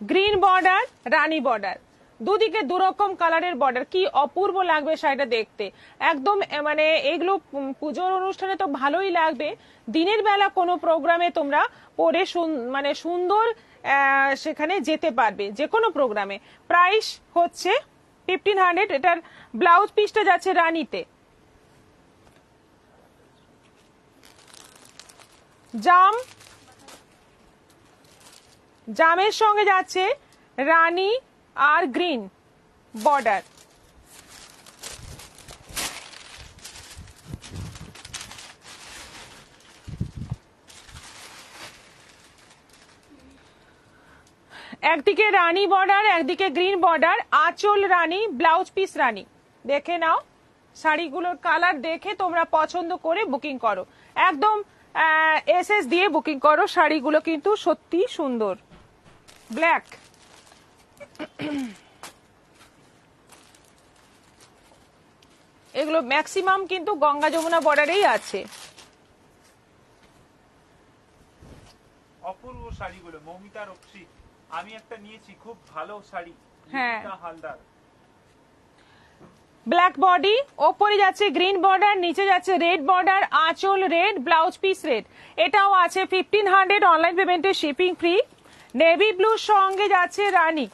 [SPEAKER 1] গ্রিন বর্ডার, রানী বর্ডার, দুদিকে দুরকম কালারের বর্ডার, কি অপূর্ব লাগবে শাড়িটা দেখতে। একদম মানে এগুলো পুজোর অনুষ্ঠানে তো ভালোই লাগবে, দিনের বেলা কোনো প্রোগ্রামে তোমরা পরে মানে সুন্দর সেখানে যেতে পারবে, যে কোনো প্রোগ্রামে। প্রাইস হচ্ছে 1500। এটার ব্লাউজ পিসটা যাচ্ছে রানীতে, জামের সঙ্গে যাচ্ছে রানী আর গ্রিন বর্ডার। একদিকে রানী বর্ডার, একদিকে গ্রিন বর্ডার, আঁচল রানী, ব্লাউজ পিস রানী। দেখে নাও শাড়িগুলোর কালার, দেখে তোমরা পছন্দ করে বুকিং করো, একদম এসএস দিয়ে বুকিং করো। শাড়িগুলো কিন্তু সত্যি সুন্দর। ব্ল্যাক, এগুলো ম্যাক্সিমাম কিন্তু গঙ্গা যমুনা বর্ডারেই আছে।
[SPEAKER 2] অপূর্ব শাড়িগুলো, মৌমিতা রক্ষী। আমি একটা নিয়েছি খুব ভালো শাড়ি,
[SPEAKER 1] হ্যাঁ
[SPEAKER 2] হালদার,
[SPEAKER 1] ব্ল্যাক বডি, ওপরে যাচ্ছে গ্রিন বর্ডার, নিচে যাচ্ছে রেড বর্ডার, আঁচল রেড, ব্লাউজ পিস রেড। এটাও আছে 1500, অনলাইন পেমেন্টে শিপিং ফ্রি। নেভি ব্লুর সঙ্গে যাচ্ছে রানী,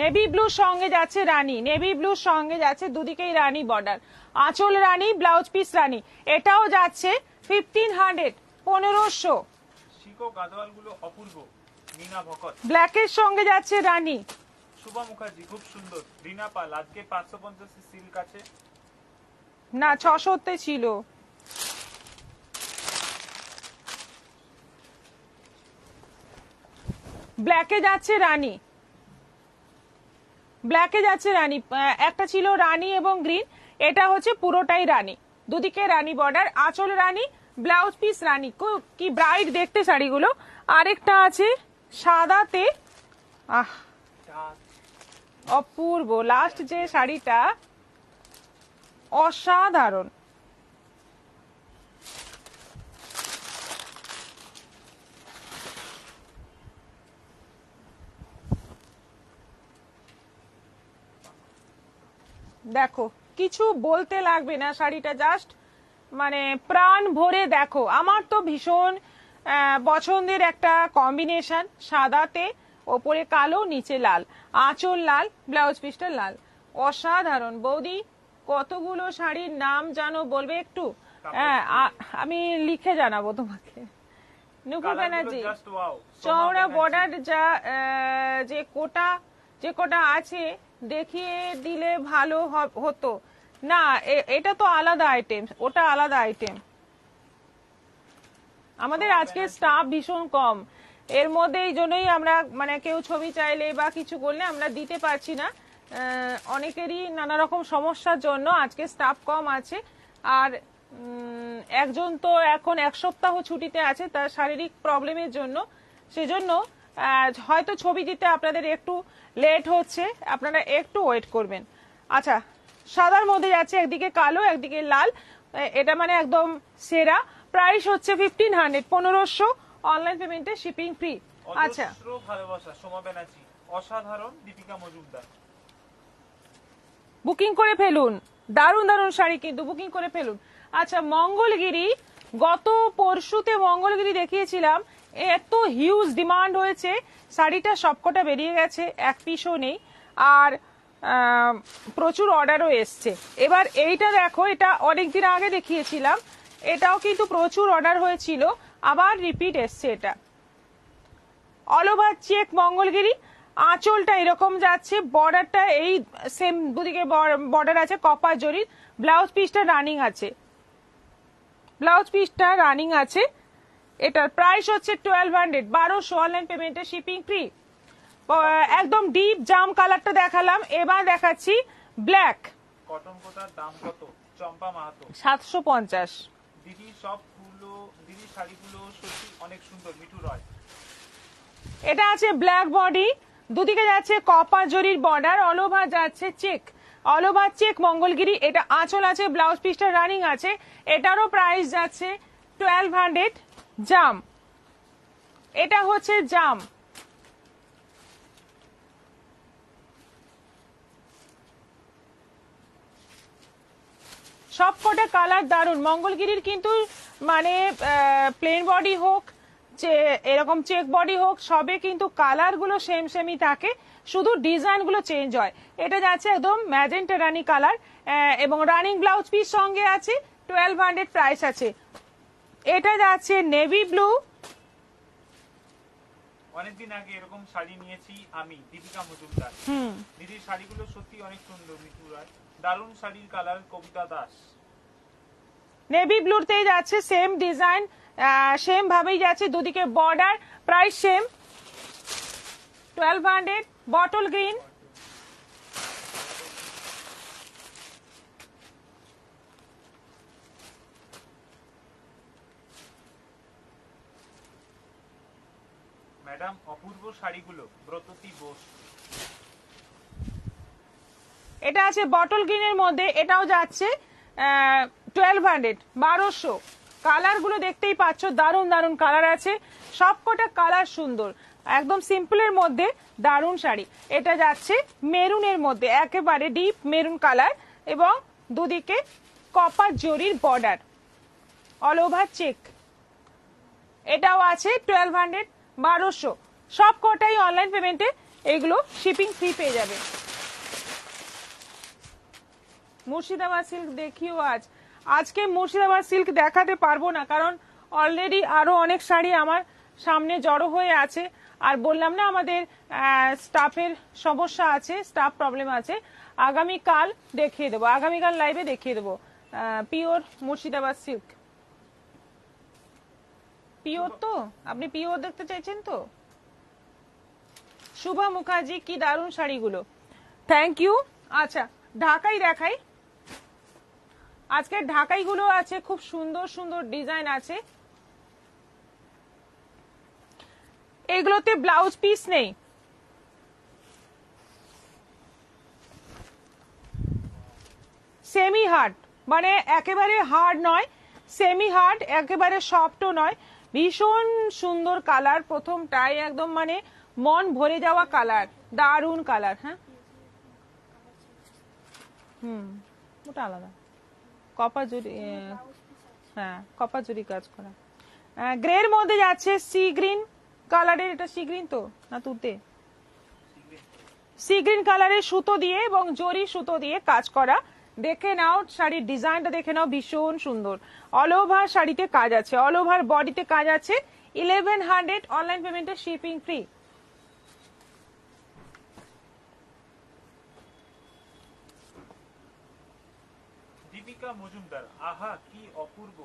[SPEAKER 1] নেভি ব্লুর সঙ্গে যাচ্ছে রানী, নেভি ব্লুর সঙ্গে যাচ্ছে দুদিকেই রানী বর্ডার, আঁচল রানী, ব্লাউজ পিস রানী। এটাও যাচ্ছে 1500, 1500।
[SPEAKER 2] শিকো গাদওয়াল গুলো অপূর্ব, মিনা ভকত।
[SPEAKER 1] ব্ল্যাকের সঙ্গে যাচ্ছে রানী,
[SPEAKER 2] শুভা মুখার্জি খুব সুন্দর, রিনা পাল। আজকে 550 সিল্ক আছে
[SPEAKER 1] না 600 ছিল। ব্ল্যাকে যাচ্ছে রানী, ব্ল্যাকে যাচ্ছে রানী, একটা ছিল রানী এবং গ্রিন, এটা হচ্ছে পুরোটাই রানী, দুদিকে রানী বর্ডার, আঁচল রানী, ব্লাউজ পিস রানী। কি ব্রাইট দেখতে শাড়িগুলো। আরেকটা আছে সাদাতে, আহ অপূর্ব, লাস্ট যে শাড়িটা অসাধারণ। দেখো কিছু বলতে লাগবে না, শাড়িটা জাস্ট মানে প্রাণ ভরে দেখো। আমার তো ভীষণ পছন্দের একটা কম্বিনেশন, সাদাতে ওপরে কালো, নিচে লাল, আঁচল লাল, ব্লাউজ পিসটা লাল, অসাধারণ। বৌদি কতগুলো শাড়ির নাম জানো বলবে একটু? হ্যাঁ আমি লিখে জানাবো তোমাকে। নুপুর ব্যানার্জি, চওড়া বর্ডার যা যে কোটা আছে দেখিয়ে দিলে ভালো হতো না, এটা তো আলাদা আইটেম, ওটা আলাদা আইটেম। আমাদের আজকে স্টাফ ভীষণ কম, এর মধ্যে এই জন্যই আমরা মানে কেউ ছবি চাইলে বা কিছু করলে আমরা দিতে পারছি না, অনেকেরই নানা রকম সমস্যার জন্য আজকে স্টাফ কম আছে। আর একজন তো এখন 1 সপ্তাহ ছুটিতে আছে তার শারীরিক প্রবলেমের জন্য, সেজন্য হয়তো ছবি দিতে আপনাদের একটু লেট হচ্ছে, আপনারা একটু ওয়েট করবেন। আচ্ছা, সাদার মধ্যে যাচ্ছে একদিকে কালো একদিকে লাল, এটা মানে একদম সেরা। প্রাইস হচ্ছে 1500, 1500, অনলাইন পেমেন্টে শিপিং ফ্রি। আচ্ছা,
[SPEAKER 2] ভালোবাসা, সোমা ব্যানার্জি, অসাধারণ, দীপিকা মজুমদার।
[SPEAKER 1] বুকিং করে ফেলুন, দারুণ দারুণ শাড়ি কিন্তু বুকিং করে ফেলুন। আচ্ছা, মঙ্গলগিরি, গত পরশুতে মঙ্গলগিরি দেখিয়েছিলাম, এত হিউজ ডিমান্ড হয়েছে, শাড়িটা সবকটা বেরিয়ে গেছে, এক পিসও নেই, আর প্রচুর অর্ডারও এসছে। এবার এইটা দেখো, এটা অনেকদিন আগে দেখিয়েছিলাম, এটাও কিন্তু প্রচুর অর্ডার হয়েছিল, আবার রিপিট এসছে এটা। অল ওভার চেক মঙ্গলগিরি, আঁচলটা এরকম যাচ্ছে, বর্ডারটা এই সেম দুদিকে বর্ডার আছে কপার জরির, ব্লাউজ পিসটা রানিং আছে, ব্লাউজ পিসটা রানিং আছে। এটার প্রাইস হচ্ছে 1200, 1200, অনলাইন পেমেন্টে শিপিং ফ্রি। একদম ডিপ জাম কালারটা দেখালাম, এবার দেখাচ্ছি ব্ল্যাক।
[SPEAKER 2] কটন কোটার দাম কত? চম্পা মাহাতো।
[SPEAKER 1] 750।
[SPEAKER 2] দিদি সবগুলো, দিদি শাড়িগুলো সত্যি অনেক সুন্দর। মিঠু রয়।
[SPEAKER 1] এটা আছে ব্ল্যাক বডি, দুদিকে যাচ্ছে কপার জরির বর্ডার, অল ওভার যাচ্ছে check, all over check Mangalagiri. এটা আঁচল আছে, ব্লাউজ পিসটা রানিং আছে, এটারও প্রাইস যাচ্ছে 1200। জাম, এটা হচ্ছে জাম। সবকটা কালার দারুন। মঙ্গলগিরির কিন্তু মানে প্লেন বডি হোক, যে এরকম চেক বডি হোক, সবে কিন্তু কালার গুলো সেম সেমই থাকে, শুধু ডিজাইন গুলো চেঞ্জ হয়। এটা যাচ্ছে একদম ম্যাজেন্টা রানি কালার, এবং রানিং ব্লাউজ পিস সঙ্গে আছে, 1200 প্রাইস আছে। এটা যাচ্ছে নেভি ব্লু।
[SPEAKER 2] অনেকদিন আগে এরকম শাড়ি নিয়েছি আমি, দীপিকা মজুমদার। দিদির শাড়িগুলো সত্যি অনেক সুন্দর। মিঠু রায়। দারুণ শাড়ির কালার, কবিতা দাস।
[SPEAKER 1] নেভি ব্লুতে যাচ্ছে সেম ডিজাইন, সেম ভাবেই যাচ্ছে, দুদিকে border, price same 1200। Bottle green,
[SPEAKER 2] madam অপূর্ব শাড়িগুলো। ব্রততী বোস।
[SPEAKER 1] এটা আছে বটল গ্রিনের মধ্যে, এটাও যাচ্ছে 1200, 1200। কালার গুলো দেখতেই পাচ্ছ, দারুন দারুন কালার আছে, সবকটা কালার সুন্দর, একদম সিম্পলের মধ্যে দারুন শাড়ি। এটা যাচ্ছে মেরুনের মধ্যে, একেবারে ডিপ মেরুন কালার, এবং দুদিকে কপার জরির বর্ডার, অল ওভার চেক। এটাও আছে 1200, 1200। সবকটাই অনলাইন পেমেন্টে, এগুলো শিপিং ফ্রি পেয়ে যাবে। মুর্শিদাবাদ সিল্ক দেখিও আজকে মুর্শিদাবাদ সিল্ক দেখাতে পারবো না, কারণ অলরেডি আরো অনেক শাড়ি আমার সামনে জড়ো হয়ে আছে। আর বললাম না আমাদের স্টাফের সমস্যা আছে, স্টাফ প্রবলেম আছে। আগামীকাল দেখিয়ে দেবো, আগামীকাল লাইভে দেখিয়ে দেবো পিওর মুর্শিদাবাদ সিল্ক। পিওর তো, আপনি পিওর দেখতে চাইছেন তো? শুভা মুখার্জি, কি দারুণ শাড়িগুলো, থ্যাংক ইউ। আচ্ছা, ঢাকাই দেখাই। আজকে ঢাকাই গুলো আছে, খুব সুন্দর সুন্দর ডিজাইন আছে। এগুলোতে ব্লাউজ পিস নেই, সেমি হার্ড, মানে একেবারে হার্ড নয়, সেমি হার্ড, একেবারে সফটও নয়, ভীষণ সুন্দর কালার। প্রথমটাই একদম মানে মন ভরে যাওয়া কালার, দারুণ কালার। হ্যাঁ, ওটা আলাদা, কপার জরি, হ্যাঁ কপার জরি কাজ করা। গ্রের মধ্যে যাচ্ছে সি গ্রিন কালারের, এটা সি গ্রিন তো না তুতে, সি গ্রিন কালারের সুতো দিয়ে এবং জরি সুতো দিয়ে কাজ করা। দেখে নাও শাড়ির ডিজাইনটা, দেখে নাও, ভীষণ সুন্দর। অল ওভার শাড়িতে কাজ আছে, অল ওভার বডিতে কাজ আছে। 1100, অনলাইন পেমেন্টে শিপিং ফ্রি।
[SPEAKER 2] দীপিকা মজুমদার, আহা কি অপূর্ব।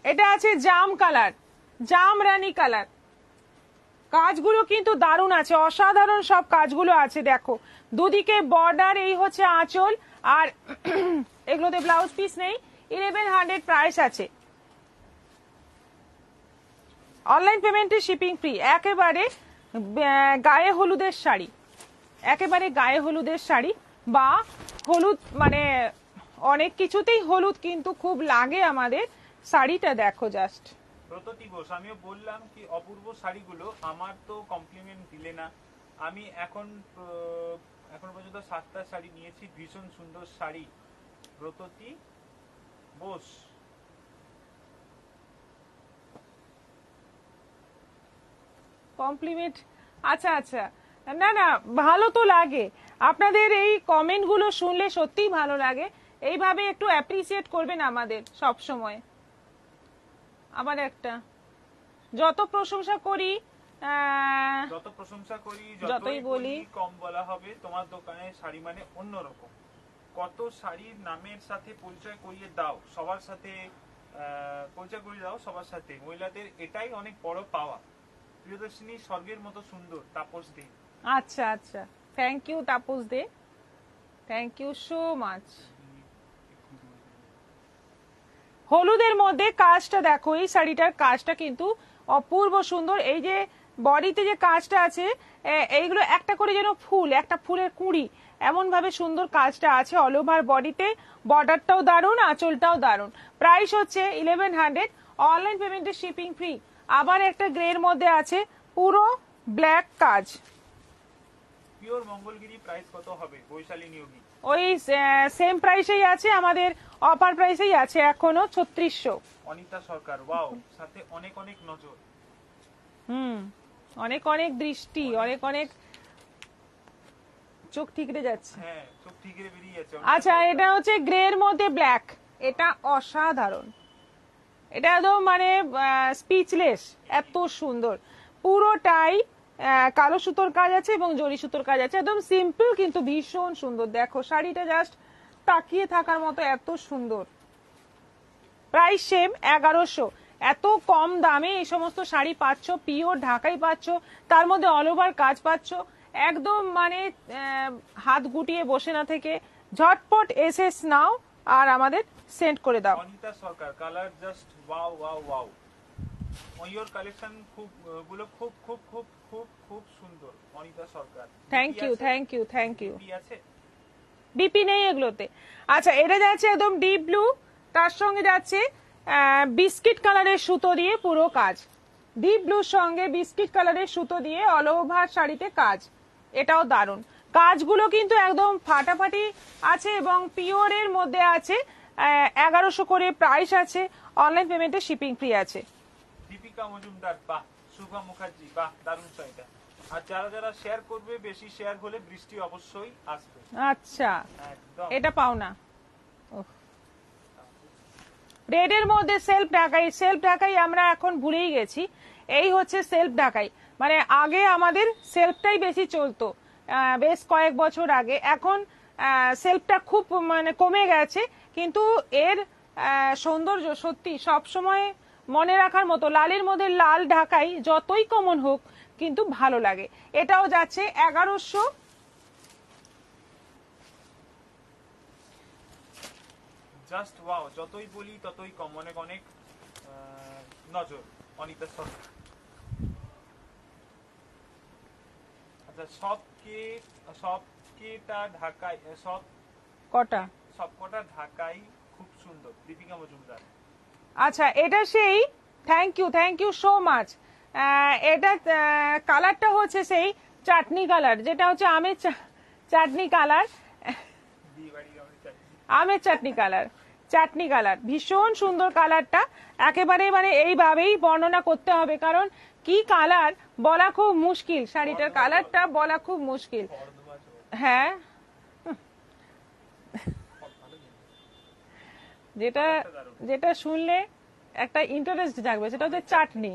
[SPEAKER 1] এটা আছে জাম কালার, জাম রানী কালার। কাজগুলো কিন্তু দারুণ আছে, অসাধারণ সব কাজগুলো আছে। দেখো দুদিকে বর্ডার, এই হচ্ছে আঁচল, আর এগুলোতে ব্লাউজ পিস নেই। 1100 প্রাইস আছে, অনলাইন পেমেন্টে শিপিং ফ্রি। একেবারে গায়ে হলুদের শাড়ি, একেবারে গায়ে হলুদের শাড়ি, বা হলুদ মানে অনেক কিছুতেই হলুদ কিন্তু খুব লাগে আমাদের। শাড়িটা দেখো জাস্ট।
[SPEAKER 2] ব্রততী বোস, আমিও বললাম কি অপূর্ব শাড়িগুলো, আমার তো কমপ্লিমেন্ট দিলে না। আমি এখন পর্যন্ত 7টা শাড়ি নিয়েছি, ভীষণ সুন্দর শাড়ি। ব্রততী বোস।
[SPEAKER 1] কমপ্লিমেন্ট, আচ্ছা আচ্ছা, না না, ভালো তো লাগে। আপনাদের এই কমেন্টগুলো শুনলে সত্যিই ভালো লাগে। এইভাবে একটু অ্যাপ্রিসিয়েট করবেন আমাদের সব সময়। আবার একটা, যত প্রশংসা করি
[SPEAKER 2] যত প্রশংসা করি
[SPEAKER 1] যতই
[SPEAKER 2] যতই
[SPEAKER 1] বলি,
[SPEAKER 2] বলি কম বলা হবে। তোমার দোকানের শাড়ি মানে অন্যরকম। কত শাড়ির নামের সাথে পরিচয় করিয়ে দাও সবার সাথে, পরিচয় করিয়ে দাও সবার সাথে। মহিলাদের এটাই অনেক বড় পাওয়া। প্রিয়দর্শিনী স্বর্গের মতো সুন্দর। তাপস দে।
[SPEAKER 1] আচ্ছা আচ্ছা, thank you Tapas Dey, thank you so much. হলুদের মধ্যে কাজটা দেখো, এই শাড়িটার কাজটা কিন্তু অপূর্ব সুন্দর। এই যে বডিতে যে কাজটা আছে, এইগুলো একটা করে যেন ফুল, একটা ফুলের কুঁড়ি, এমন ভাবে সুন্দর কাজটা আছে অল ওভার বডিতে। বর্ডারটাও দারুণ, আঁচলটাও দারুণ। প্রাইস হচ্ছে 1100, অনলাইন পেমেন্টে শিপিং ফ্রি। আবার একটা গ্রের মধ্যে আছে, পুরো ব্ল্যাক কাজ।
[SPEAKER 2] পিওর মঙ্গলগিরি প্রাইস কত হবে বৈশালী নিয়োগী?
[SPEAKER 1] ওই সেম প্রাইসেই আছে, আমাদের অফার প্রাইসেই আছে এখনো 3600।
[SPEAKER 2] অনিতা সরকার, ওয়াও, সাথে অনেক অনেক নজর।
[SPEAKER 1] অনেক অনেক দৃষ্টি, অনেক অনেক চোখ ঠিকরে যাচ্ছে।
[SPEAKER 2] হ্যাঁ, চোখ ঠিকরে বেরিয়ে যাচ্ছে।
[SPEAKER 1] আচ্ছা, এটা হচ্ছে গ্রে এর মধ্যে ব্ল্যাক। এটা অসাধারণ, এটা একদম মানে স্পিচলেস, এত সুন্দর। পুরোটাই কালো সুতোর কাজ আছে এবং জরি সুতোর কাজ আছে। একদম সিম্পল কিন্তু ভীষণ সুন্দর। দেখো শাড়িটা জাস্ট তাকিয়ে থাকার মতো, এত সুন্দর। Price same 1100। এত কম দামে এই সমস্ত শাড়ি পাচ্ছ, পিওর ঢাকাই পাচ্ছ, তার মধ্যে অল ওভার কাজ পাচ্ছ। একদম মানে হাত গুটিয়ে বসে না থেকে ঝটপট এসএস নাও আর আমাদের সেন্ড করে দাও।
[SPEAKER 2] Anita Sarkar, colour just wow wow wow. ময়ূর কালেকশন খুব গুলো খুব খুব খুব খুব খুব সুন্দর। Anita Sarkar,
[SPEAKER 1] thank you, thank you, thank you.
[SPEAKER 2] কি আছে?
[SPEAKER 1] বিপি নেই এগুলোতে। আচ্ছা, এটা যাচ্ছে একদম ডিপ ব্লু, তার সঙ্গে যাচ্ছে বিস্কিট কালারের সুতো দিয়ে পুরো কাজ। ডিপ ব্লুর সঙ্গে বিস্কিট কালারের সুতো দিয়ে অল ওভার শাড়িতে কাজ। এটাও দারুণ। কাজগুলো কিন্তু একদম ফাটাফাটি আছে এবং পিওরের মধ্যে আছে। 1100 করে প্রাইস আছে, অনলাইন পেমেন্টে শিপিং ফ্রি আছে।
[SPEAKER 2] দীপিকা মজুমদার, বাহ। শুভা মুখার্জি, বাহ, দারুণ শাড়িটা। আর যারা যারা শেয়ার করবে, বেশি শেয়ার হলে বৃষ্টি অবশ্যই আসবে।
[SPEAKER 1] আচ্ছা,
[SPEAKER 2] একদম।
[SPEAKER 1] এটা পাও না। রেড এর মধ্যে সেলফ ঢাকাই, সেলফ ঢাকাই আমরা এখন ভুলেই গেছি। এই হচ্ছে সেলফ ঢাকাই, মানে আগে আমাদের সেলফটাই বেশি চলতো, বেশ কয়েক বছর আগে। এখন সেলফটা খুব মানে কমে গেছে, কিন্তু এর সৌন্দর্য সত্যি সব সময় মনে রাখার মতো। লালের মধ্যে লাল ঢাকাই যতই কমন হোক কিন্তু ভালো লাগে। এটাও যাচ্ছে 1100।
[SPEAKER 2] জাস্ট ওয়াও, যতই বলি ততই কম। অনেক অনেক নজর। অনিতা সরকার। আচ্ছা, সবকেটা ঢাকায়,
[SPEAKER 1] কটা
[SPEAKER 2] সবকটা ঢাকাই খুব সুন্দর। দীপিকা মজুমদার।
[SPEAKER 1] আচ্ছা, এটা সেই, থ্যাংক ইউ সো মাচ। এটা কালারটা হচ্ছে সেই চাটনি কালার, যেটা হচ্ছে আমের চাটনি কালার, আমের চাটনি কালার, চাটনি কালার। ভীষণ সুন্দর কালারটা। একেবারে মানে এইভাবেই বর্ণনা করতে হবে, কারণ কি কালার বলা খুব মুশকিল, শাড়িটার কালারটা বলা খুব মুশকিল। হ্যাঁ, যেটা যেটা শুনলে একটা ইন্টারেস্ট জাগবে সেটা হচ্ছে চাটনি।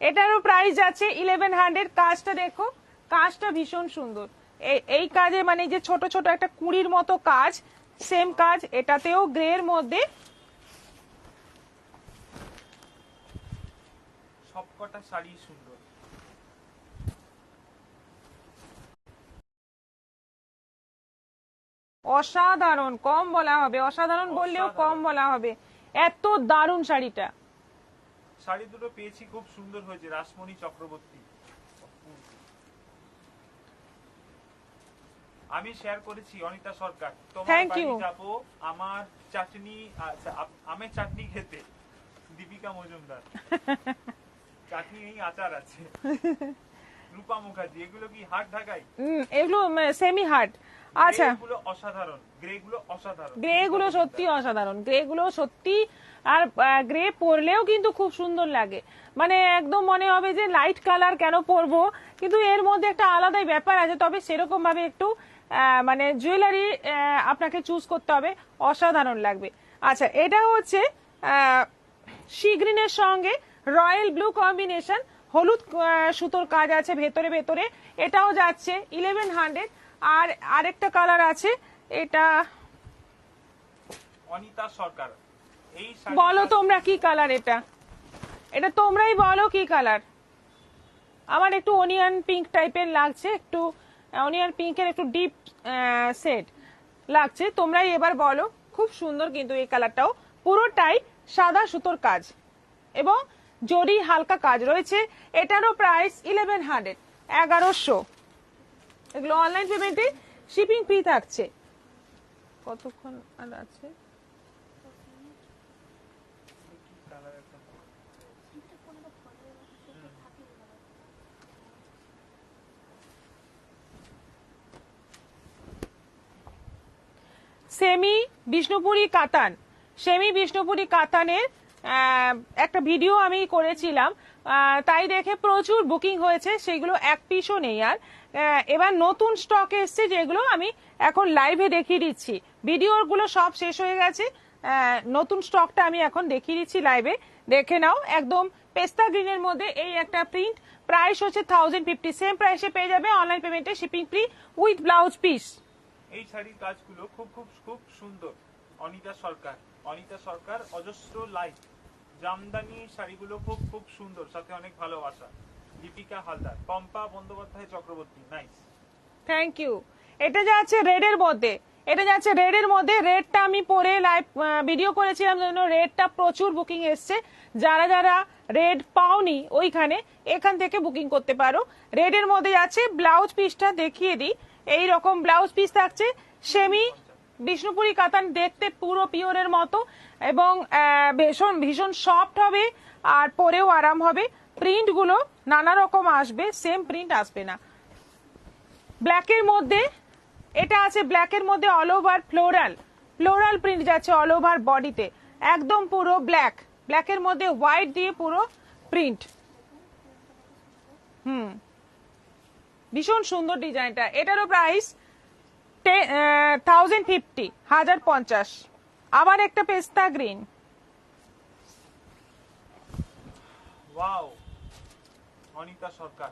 [SPEAKER 1] এটারও প্রাইস আছে 1100। কাজটা দেখো, কাজটা ভীষণ সুন্দর। এই কাজে মানে যে ছোট ছোট একটা কুঁড়ির মতো কাজ, সেম কাজ এটাতেও গ্রের মধ্যে।
[SPEAKER 2] সবকটা শাড়ি সুন্দর।
[SPEAKER 1] অসাধারণ, কম বলা হবে, অসাধারণ বললেও কম বলা হবে। এত দারুণ শাড়িটা।
[SPEAKER 2] শাড়ি দুটো পেয়েছি, খুব সুন্দর হয়েছে। রাসমণি চক্রবর্তী। আমি শেয়ার করেছি। অনিতা সরকার, তোমার বাড়ি যাবো আমার চাটনি, আমের চাটনি খেতে। দীপিকা মজুমদার। চাটনি নেই, আচার আছে। রূপা মুখার্জি, এগুলো কি হাট ঢাকাই?
[SPEAKER 1] এগুলো সেমি হার্ড। আচ্ছা,
[SPEAKER 2] এগুলো অসাধারণ, গ্রে গুলো অসাধারণ,
[SPEAKER 1] গ্রে গুলো সত্যি অসাধারণ, গ্রে গুলো সত্যি। আর গ্রে পরলেও কিন্তু খুব সুন্দর লাগে, মানে একদম মনে হবে যে লাইট কালার কেন পরবো, কিন্তু এর মধ্যে একটা আলাদাই ব্যাপার আছে। তবে সেরকম ভাবে একটু মানে জুয়েলারি আপনাকে চুজ করতে হবে, অসাধারণ লাগবে। আচ্ছা, এটা হচ্ছে সি গ্রিনের সঙ্গে রয়্যাল ব্লু কম্বিনেশন, হলুদ সুতোর কাজ আছে ভেতরে ভেতরে, এটাও যাচ্ছে 1100। আর আরেকটা কালার আছে, এটা
[SPEAKER 2] অনিতা সরকার। এই
[SPEAKER 1] বলো তোমরা কি কালার, এটা এটা তোমরাই বলো কি কালার। আমার একটু অনিয়ন পিঙ্ক টাইপের লাগছে, একটু অনিয়ন পিঙ্কের একটু ডিপ শেড লাগছে, তোমরাই এবার বলো। খুব সুন্দর কিন্তু এই কালারটাও, পুরোটাই সাদা সুতোর কাজ এবং জরি হালকা কাজ রয়েছে। এটারও প্রাইস 1100, 1100। এগুলো অনলাইন পেমেন্টে শিপিং ফ্রি থাকছে। কতক্ষণ আর আছে? সেমি বিষ্ণুপুরি কাতান, সেমি বিষ্ণুপুরি কাতানের একটা ভিডিও আমি করেছিলাম, তাই দেখে প্রচুর বুকিং হয়েছে, সেগুলো এক পিসও নেই আর। এবার নতুন স্টক এসছে যেগুলো আমি এখন লাইভে দেখিয়ে দিচ্ছি, ভিডিওগুলো সব শেষ হয়ে গেছে, নতুন স্টকটা আমি এখন দেখিয়ে দিচ্ছি লাইভে, দেখে নাও। একদম পেস্তা গ্রিনের মধ্যে এই একটা প্রিন্ট, প্রাইস হচ্ছে 1050, সেম প্রাইসে পেয়ে যাবে অনলাইন পেমেন্টে shipping free with blouse piece.
[SPEAKER 2] এই শাড়ির কাজগুলো খুব খুব খুব সুন্দর। অনিতা সরকার, অনিতা সরকার অজস্র লাইক। জামদানি শাড়িগুলো খুব খুব সুন্দর, সাথে অনেক ভালোবাসা। Dipika Haldar, Pampa Bandyopadhyay Chakraborty, nice,
[SPEAKER 1] thank you. এটা যাচ্ছে রেডের মধ্যে, এটা যাচ্ছে রেডের মধ্যে, রেডটা আমি পরে লাইভ ভিডিও করেছিলাম, জন্য রেডটা প্রচুর বুকিং এসছে। যারা যারা রেড পাওনি ওইখানে, এখান থেকে বুকিং করতে পারো। রেডের মধ্যে যাচ্ছে, ব্লাউজ পিসটা দেখিয়ে দিই, এই রকম ব্লাউজ পিস থাকছে, সেমি বিষ্ণুপুরি কাতান, দেখতে পুরো পিওরের মতো এবং ভীষণ ভীষণ সফট হবে আর পরেও আরাম হবে। প্রিন্ট গুলো নানা রকম আসবে, সেম প্রিন্ট আসবে না। ব্ল্যাকের মধ্যে এটা আছে, ব্ল্যাকের মধ্যে all over floral, floral print যাচ্ছে অল ওভার বডিতে, একদম পুরো ব্ল্যাক, ব্ল্যাকের মধ্যে হোয়াইট দিয়ে পুরো প্রিন্ট। ভীষণ সুন্দর ডিজাইনটা। এটারও প্রাইস 1050, 1050। আবার একটা পেস্তা গ্রিন,
[SPEAKER 2] ওয়াও, অনিতা সরকার।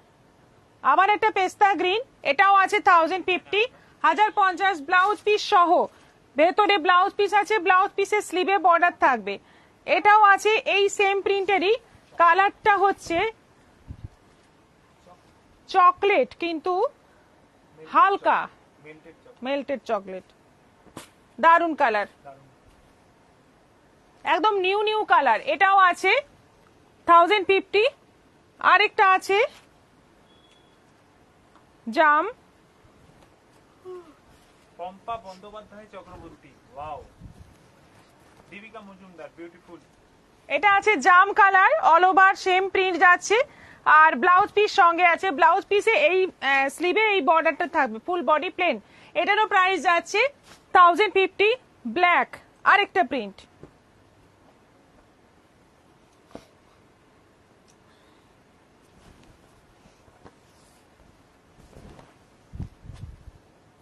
[SPEAKER 1] আবার একটা পেস্তা গ্রিন, এটাও আছে 1050, 1050 ব্লাউজ পিস সহ, ভেতরে ব্লাউজ পিস আছে, ব্লাউজ পিসের স্লিভে বর্ডার থাকবে। এটাও আছে এই সেম প্রিন্টেরই, কালারটা হচ্ছে চকলেট কিন্তু হালকা মেল্টেড চকলেট, দারুন কালার, একদম নিউ নিউ কালার। এটাও আছে 1050। আরেকটা আছে জাম,
[SPEAKER 2] পম্পা বন্দ্যোপাধ্যায় চক্রবর্তী, ওয়াও। দীপিকা মজুমদার, বিউটিফুল।
[SPEAKER 1] এটা আছে জাম colour, all over same print যাচ্ছে আর ব্লাউজ পিস সঙ্গে আছে, ব্লাউজ পিসে এই স্লিভে এই বর্ডারটা থাকবে, ফুল বডি প্লেন। এটারও প্রাইস যাচ্ছে 1050, ব্ল্যাক। আরেকটা প্রিন্ট,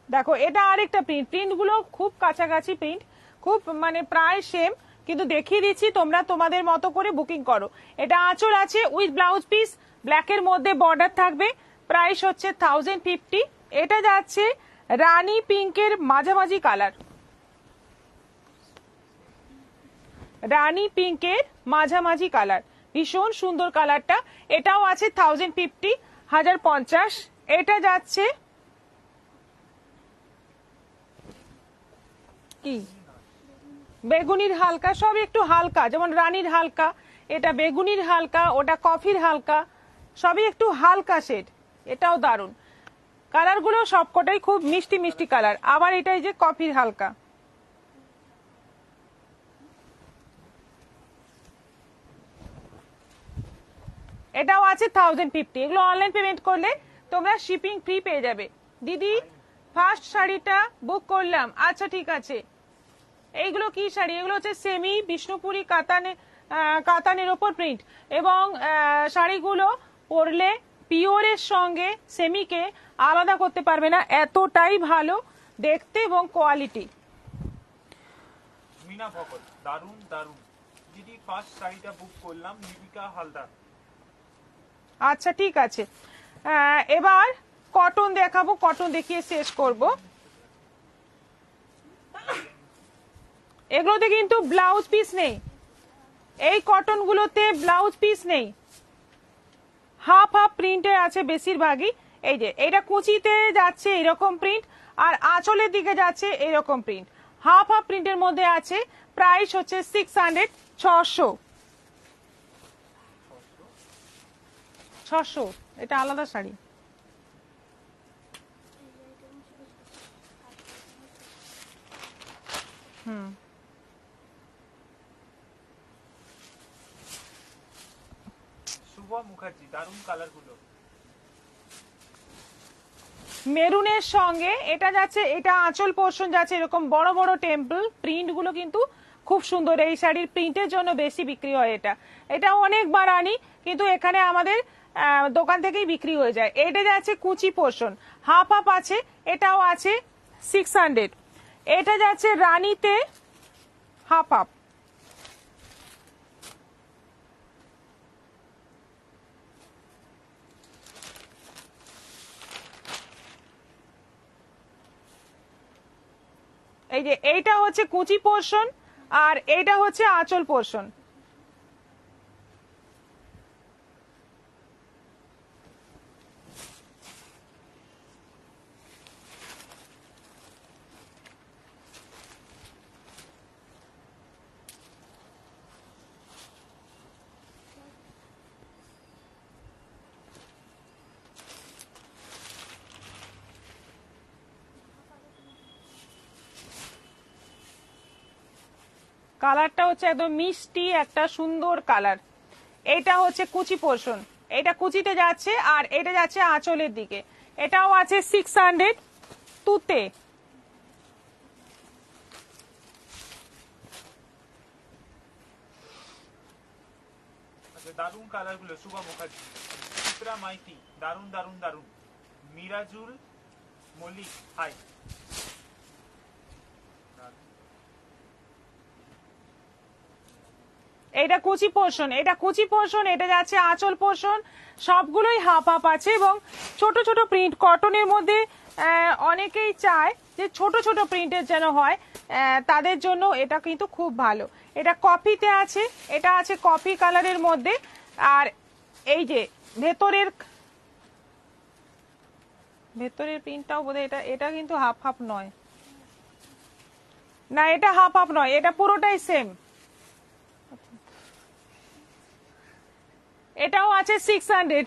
[SPEAKER 1] দেখো এটা আরেকটা প্রিন্ট, প্রিন্টগুলো খুব কাছাকাছি প্রিন্ট, খুব মানে প্রায় সেম, কিন্তু দেখিয়ে দিচ্ছি, তোমরা তোমাদের মতো করে বুকিং করো। এটা আঁচল আছে উইথ ব্লাউজ পিস, ব্ল্যাকের মধ্যে বর্ডার থাকবে, প্রাইস হচ্ছে 1050। এটা যাচ্ছে রানী পিঙ্কের মাঝামাঝি কালার, রানী পিঙ্কের মাঝামাঝি কালার, ভীষণ সুন্দর কালারটা। এটাও আছে 1050, 1050। এটা যাচ্ছে কি বেগুনির হালকা, সব একটু হালকা, যেমন রানীর হালকা, এটা বেগুনির হালকা, ওটা কফির হালকা, সবই একটু হালকা শেড। এটাও দারুন, কালারগুলো সবকটাই খুব মিষ্টি মিষ্টি কালার। আবার এটাই যে কফির হালকা, এটাও আছে 1050। এগুলো অনলাইন পেমেন্ট করলে তোমরা শিপিং ফ্রি পেয়ে যাবে। দিদি ফার্স্ট শাড়িটা বুক করলাম, আচ্ছা ঠিক আছে। এইগুলো কি শাড়ি? এগুলো হচ্ছে সেমি বিষ্ণুপুরি কাতানের ওপর প্রিন্ট, এবং শাড়িগুলো পরলে পিওরের সঙ্গে সেমিকে আলাদা করতে পারবে না, এতটাই ভালো দেখতে এবং কোয়ালিটি।
[SPEAKER 2] মিনা ভগত, দারুন দারুন। দিদি ফার্স্ট শাড়িটা বুক করলাম, লিপিকা হালদার।
[SPEAKER 1] আচ্ছা ঠিক আছে, এবার কটন দেখাবো, কটন দেখিয়ে শেষ করব। এগুলোতে কিন্তু ব্লাউজ পিস নেই, এই কটন গুলোতে ব্লাউজ পিস নেই, হাফ হাফ প্রিন্টে আছে বেশিরভাগই। এই যে এটা কুচিতে যাচ্ছে এরকম প্রিন্ট, আর আঁচলের দিকে যাচ্ছে এরকম প্রিন্ট, হাফ হাফ প্রিন্টের মধ্যে আছে। প্রাইস হচ্ছে 600, 600। এটা আলাদা শাড়ি।
[SPEAKER 2] শুভ মুখার্জি, দারুন কালার গুলো।
[SPEAKER 1] মেরুনের সঙ্গে এটা যাচ্ছে, এটা আঁচল পোর্শন যাচ্ছে এরকম বড় বড় টেম্পল প্রিন্ট গুলো, কিন্তু খুব সুন্দর। এই শাড়ির প্রিন্টের জন্য বেশি বিক্রি হয়। এটা অনেকবার আনি, কিন্তু এখানে আমাদের দোকান থেকেই বিক্রি হয়ে যায়। এটা যাচ্ছে কুচি পোর্শন, হাফ হাফ আছে, এটাও আছে 600। এটা যাচ্ছে রানীতে হাফ হাফ। এই যে এইটা হচ্ছে কুচি পোর্শন, আর এইটা হচ্ছে আঁচল পোর্শন। কালারটা হচ্ছে একদম মিষ্টি একটা সুন্দর কালার। এটা হচ্ছে কুচি পোর্শন, এটা কুচিতে যাচ্ছে, আর এটা যাচ্ছে আঁচলের দিকে। এটাও আছে 600 তুতে।
[SPEAKER 2] আচ্ছা, দারুন কালার গুলো। শুভ মুখার্জি, চিত্রা মাইতি, দারুন দারুন দারুন। মিরাজুল মল্লিক, হাই।
[SPEAKER 1] এটা কুচি পোর্শন, এটা কুচি পোর্শন, এটা যাচ্ছে আঁচল পোর্শন। সবগুলোই হাফ হাফ আছে, এবং ছোট ছোট প্রিন্ট কটনের মধ্যে অনেকেই চায় যে ছোট ছোট প্রিন্টের যেন হয়, তাদের জন্য এটা কিন্তু খুব ভালো। এটা কফিতে আছে, এটা আছে কফি কালারের মধ্যে। আর এই যে ভেতরের প্রিন্টটাও বোধহয় এটা কিন্তু হাফ হাফ নয়, না এটা হাফ হাফ নয়, এটা পুরোটাই সেম। এটাও আছে 600।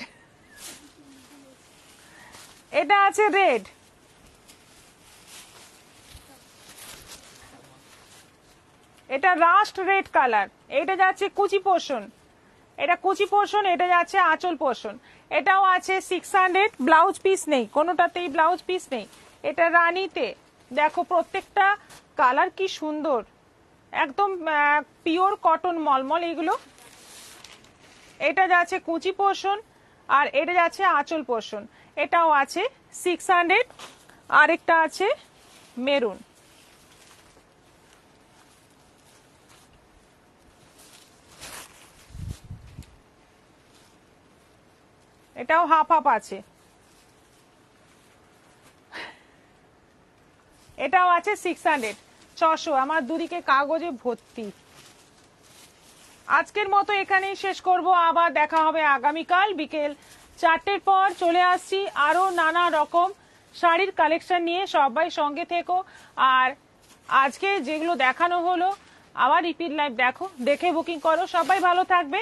[SPEAKER 1] এটা আছে রেড, এটা রাস্ট রেড কালার। এটা যাচ্ছে কুচি পোর্শন, এটা কুচি পোর্শন, এটা যাচ্ছে আঁচল পোর্শন। এটাও আছে 600, ব্লাউজ পিস নেই, কোনোটাতেই ব্লাউজ পিস নেই। এটা রানীতে, দেখো প্রত্যেকটা কালার কি সুন্দর, একদম পিওর কটন মলমল এগুলো। এটা যাচ্ছে কুচি পোর্শন, আর এটা যাচ্ছে আঁচল পোর্শন। এটাও আছে 600, আরেকটা আছে মেরুন। এটাও হাফ হাফ আছে, এটাও আছে 600, 600। আমার দুদিকে কাগজে ভর্তি। আজকের মতো এখানেই শেষ করব, আবার দেখা হবে আগামীকাল বিকেল 4টের পর। চলে আসছি আরো নানা রকম শাড়ির কালেকশন নিয়ে, সবাই সঙ্গে থেকো। আর আজকে যেগুলো দেখানো হলো আবার রিপিট লাইভ দেখো, দেখে বুকিং করো। সবাই ভালো থাকবে।